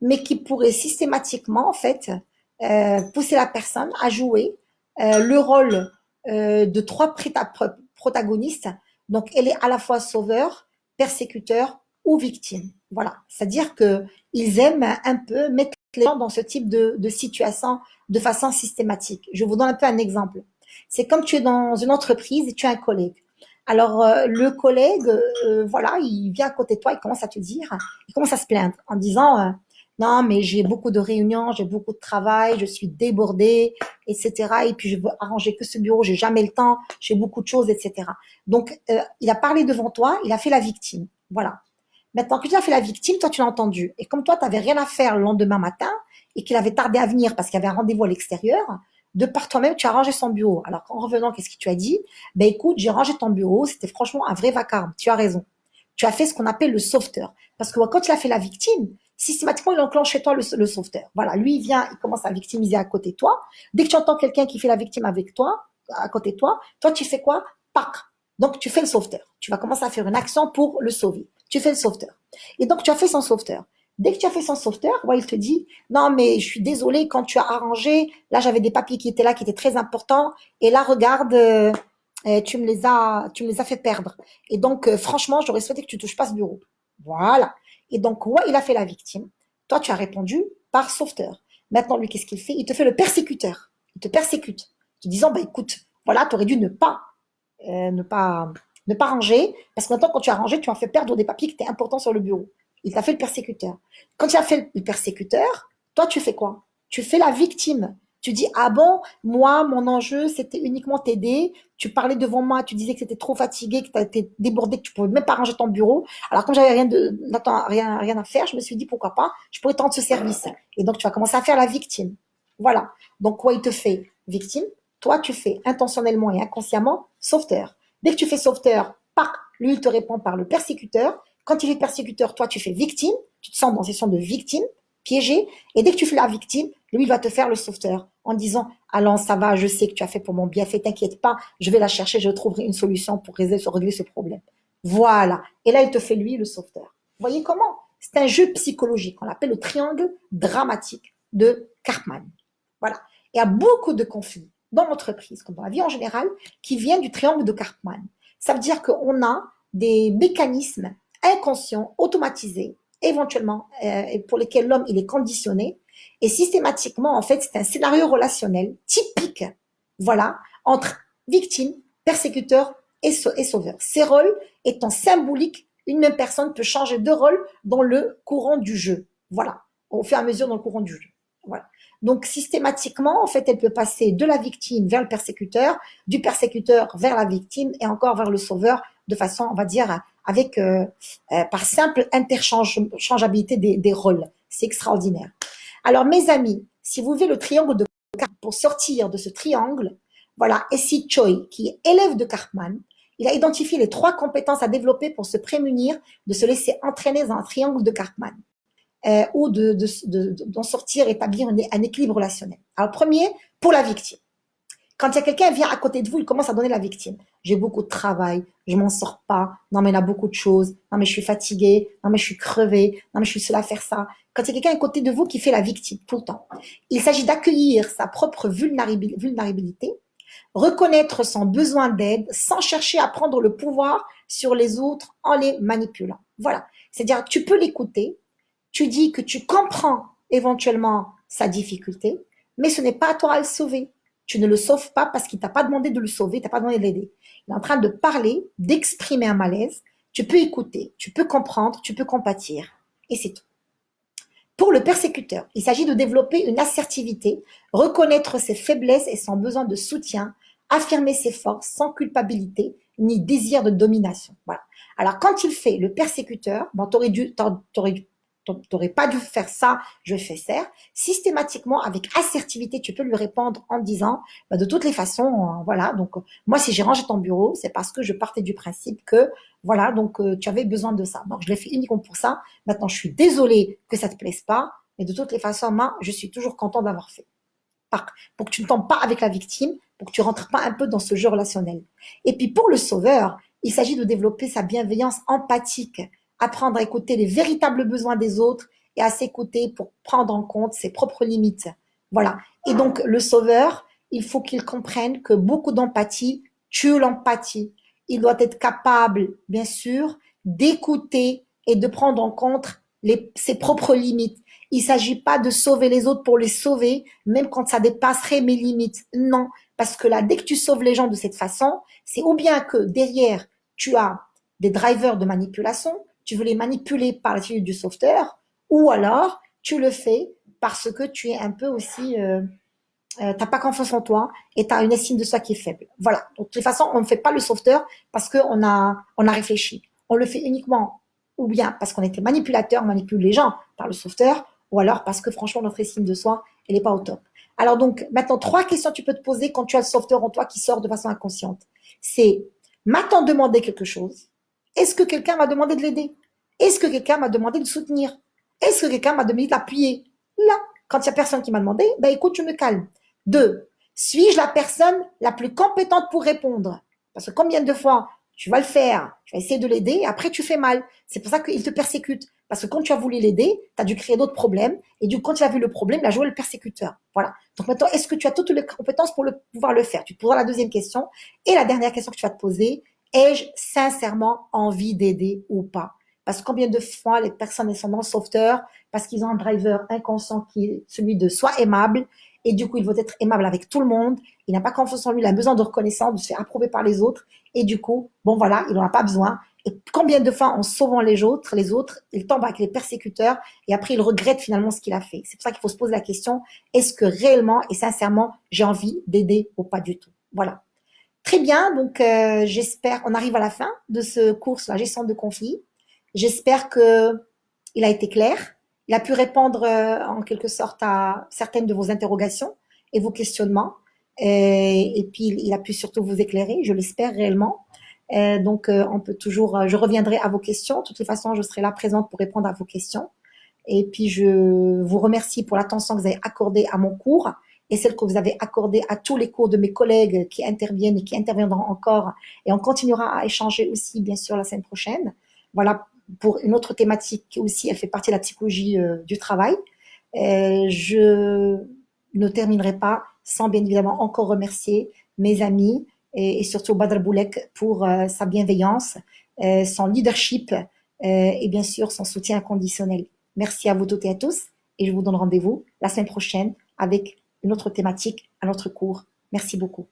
mais qui pourrait systématiquement en fait pousser la personne à jouer le rôle de trois protagonistes. Donc elle est à la fois sauveur, persécuteur ou victime. Voilà, c'est-à-dire que ils aiment un peu mettre les gens dans ce type de situation de façon systématique. Je vous donne un peu un exemple. C'est comme tu es dans une entreprise et tu as un collègue. Alors le collègue, voilà, il vient à côté de toi, il commence à te dire, il commence à se plaindre en disant non, mais j'ai beaucoup de réunions, j'ai beaucoup de travail, je suis débordée, etc. Et puis je veux arranger que ce bureau, j'ai jamais le temps, j'ai beaucoup de choses, etc. Donc il a parlé devant toi, il a fait la victime, voilà. Maintenant que tu as fait la victime, toi tu l'as entendu. Et comme toi tu n'avais rien à faire le lendemain matin et qu'il avait tardé à venir parce qu'il y avait un rendez-vous à l'extérieur, de par toi-même tu as rangé son bureau. Alors en revenant, qu'est-ce que tu as dit? Ben écoute, j'ai rangé ton bureau, c'était franchement un vrai vacarme. Tu as raison. Tu as fait ce qu'on appelle le sauveteur. Parce que quand tu as fait la victime, systématiquement, il enclenche chez toi le sauveteur. Voilà, lui, il vient, il commence à victimiser à côté de toi. Dès que tu entends quelqu'un qui fait la victime avec toi, à côté de toi, toi, tu fais quoi? Pac. Donc, tu fais le sauveteur. Tu vas commencer à faire une action pour le sauver. Tu fais le sauveteur. Et donc, tu as fait son sauveteur. Dès que tu as fait son sauveteur, ouais, il te dit, non, mais je suis désolée, quand tu as arrangé, là, j'avais des papiers qui étaient là, qui étaient très importants, et là, regarde, tu me les as fait perdre. Et donc, franchement, j'aurais souhaité que tu touches pas ce bureau. Voilà. Et donc, ouais, il a fait la victime. Toi, tu as répondu par sauveteur. Maintenant, lui, qu'est-ce qu'il fait? Il te fait le persécuteur. Il te persécute. Te disant, bah, écoute, voilà, tu aurais dû euh, ne pas, ne pas ranger, parce que maintenant, quand tu as rangé, tu as fait perdre des papiers qui étaient importants sur le bureau. Il t'a fait le persécuteur. Quand tu as fait le persécuteur, toi, tu fais quoi? Tu fais la victime. Tu dis, ah bon, moi, mon enjeu, c'était uniquement t'aider. Tu parlais devant moi, tu disais que c'était trop fatigué, que tu été débordé, que tu pouvais même pas ranger ton bureau. Alors, comme j'avais rien à faire, je me suis dit, pourquoi pas, je pourrais te rendre ce service. Et donc, tu vas commencer à faire la victime. Voilà. Donc, quoi, il te fait victime? Toi, tu fais intentionnellement et inconsciemment sauveteur. Dès que tu fais sauveteur, pac, lui, il te répond par le persécuteur. Quand il est persécuteur, toi, tu fais victime. Tu te sens dans une situation de victime, piégé. Et dès que tu fais la victime, lui, il va te faire le sauveteur en disant, allons, ça va, je sais que tu as fait pour mon bienfait, t'inquiète pas, je vais la chercher, je trouverai une solution pour régler ce problème. Voilà. Et là, il te fait, lui, le sauveteur. Vous voyez comment? C'est un jeu psychologique. On l'appelle le triangle dramatique de Karpman. Voilà. Il y a beaucoup de conflits dans l'entreprise, comme dans la vie en général, qui viennent du triangle de Karpman. Ça veut dire qu'on a des mécanismes inconscients, automatisés, éventuellement, pour lesquels l'homme il est conditionné. Et systématiquement, en fait, c'est un scénario relationnel typique, voilà, entre victime, persécuteur et sauveur. Ces rôles étant symboliques, une même personne peut changer de rôle dans le courant du jeu. Voilà, au fur et à mesure dans le courant du jeu. Voilà. Donc systématiquement, en fait, elle peut passer de la victime vers le persécuteur, du persécuteur vers la victime et encore vers le sauveur de façon, on va dire, avec par simple interchangeabilité des rôles. C'est extraordinaire. Alors mes amis, si vous voulez le triangle de Karpman, pour sortir de ce triangle, voilà, Essie Choi, qui est élève de Karpman, il a identifié les 3 compétences à développer pour se prémunir de se laisser entraîner dans un triangle de Karpman ou d'en sortir, établir un équilibre relationnel. Alors, premier, pour la victime. Quand il y a quelqu'un qui vient à côté de vous, il commence à donner la victime. J'ai beaucoup de travail, je m'en sors pas. Non, mais il y a beaucoup de choses. Non, mais je suis fatiguée. Non, mais je suis crevée. Non, mais je suis seule à faire ça. Quand il y a quelqu'un à côté de vous qui fait la victime tout le temps, il s'agit d'accueillir sa propre vulnérabilité, reconnaître son besoin d'aide sans chercher à prendre le pouvoir sur les autres en les manipulant. Voilà. C'est-à-dire, tu peux l'écouter, tu dis que tu comprends éventuellement sa difficulté, mais ce n'est pas à toi à le sauver. Tu ne le sauves pas parce qu'il t'a pas demandé de le sauver, il t'a pas demandé de l'aider. Il est en train de parler, d'exprimer un malaise. Tu peux écouter, tu peux comprendre, tu peux compatir. Et c'est tout. Pour le persécuteur, il s'agit de développer une assertivité, reconnaître ses faiblesses et son besoin de soutien, affirmer ses forces sans culpabilité ni désir de domination. Voilà. Alors, quand il fait le persécuteur, bon, t'aurais pas dû faire ça, je fais ça. Systématiquement, avec assertivité, tu peux lui répondre en disant, bah, de toutes les façons, voilà, donc, moi, si j'ai rangé ton bureau, c'est parce que je partais du principe que, voilà, donc, tu avais besoin de ça. Donc, je l'ai fait uniquement pour ça. Maintenant, je suis désolée que ça te plaise pas, mais de toutes les façons, moi, je suis toujours content d'avoir fait. Pour que tu ne tombes pas avec la victime, pour que tu rentres pas un peu dans ce jeu relationnel. Et puis, pour le sauveur, il s'agit de développer sa bienveillance empathique, apprendre à écouter les véritables besoins des autres et à s'écouter pour prendre en compte ses propres limites. Voilà. Et donc, le sauveur, il faut qu'il comprenne que beaucoup d'empathie tue l'empathie. Il doit être capable, bien sûr, d'écouter et de prendre en compte ses propres limites. Il ne s'agit pas de sauver les autres pour les sauver, même quand ça dépasserait mes limites. Non, parce que là, dès que tu sauves les gens de cette façon, c'est ou bien que derrière, tu as des drivers de manipulation, tu veux les manipuler par l'attitude du sauveteur, ou alors tu le fais parce que tu es un peu aussi, t'as pas confiance en toi et tu as une estime de soi qui est faible. Voilà. Donc, de toute façon, on ne fait pas le sauveteur parce on a réfléchi. On le fait uniquement ou bien parce qu'on était manipulateur, on manipule les gens par le sauveteur, ou alors parce que franchement, notre estime de soi, elle n'est pas au top. Alors donc, maintenant, 3 questions que tu peux te poser quand tu as le sauveteur en toi qui sort de façon inconsciente. C'est, m'a-t-on demandé quelque chose? Est-ce que quelqu'un m'a demandé de l'aider? Est-ce que quelqu'un m'a demandé de soutenir? Est-ce que quelqu'un m'a demandé de l'appuyer? Là, quand il n'y a personne qui m'a demandé, ben écoute, je me calme. 2, suis-je la personne la plus compétente pour répondre? Parce que combien de fois Tu vas le faire, tu vas essayer de l'aider, et après tu fais mal. C'est pour ça qu'il te persécute. Parce que quand tu as voulu l'aider, tu as dû créer d'autres problèmes. Et du coup, quand tu as vu le problème, il a joué le persécuteur. Voilà. Donc maintenant, est-ce que tu as toutes les compétences pour pouvoir le faire? Tu te poseras la deuxième question. Et la dernière question que tu vas te poser, ai-je sincèrement envie d'aider ou pas? Parce que combien de fois les personnes elles sont dans le sauveteur parce qu'ils ont un driver inconscient qui est celui de soit aimable, et du coup, il veut être aimable avec tout le monde. Il n'a pas confiance en lui, il a besoin de reconnaissance, de se faire approuver par les autres. Et du coup, bon voilà, il n'en a pas besoin. Et combien de fois, en sauvant les autres, il tombe avec les persécuteurs et après, il regrette finalement ce qu'il a fait. C'est pour ça qu'il faut se poser la question, est-ce que réellement et sincèrement, j'ai envie d'aider ou pas du tout? Voilà. Très bien, donc j'espère, on arrive à la fin de ce cours sur la gestion de conflits. J'espère que il a été clair. Il a pu répondre en quelque sorte à certaines de vos interrogations et vos questionnements. Et puis, il a pu surtout vous éclairer, je l'espère réellement. Donc, on peut toujours, je reviendrai à vos questions. De toutes les façons, je serai là présente pour répondre à vos questions. Et puis, je vous remercie pour l'attention que vous avez accordée à mon cours et celle que vous avez accordée à tous les cours de mes collègues qui interviennent et qui interviendront encore. Et on continuera à échanger aussi, bien sûr, la semaine prochaine. Voilà, pour une autre thématique qui aussi, elle fait partie de la psychologie du travail. Je ne terminerai pas sans bien évidemment encore remercier mes amis et surtout Badr Boulek pour sa bienveillance, son leadership et bien sûr son soutien inconditionnel. Merci à vous toutes et à tous et je vous donne rendez-vous la semaine prochaine avec une autre thématique, un autre cours. Merci beaucoup.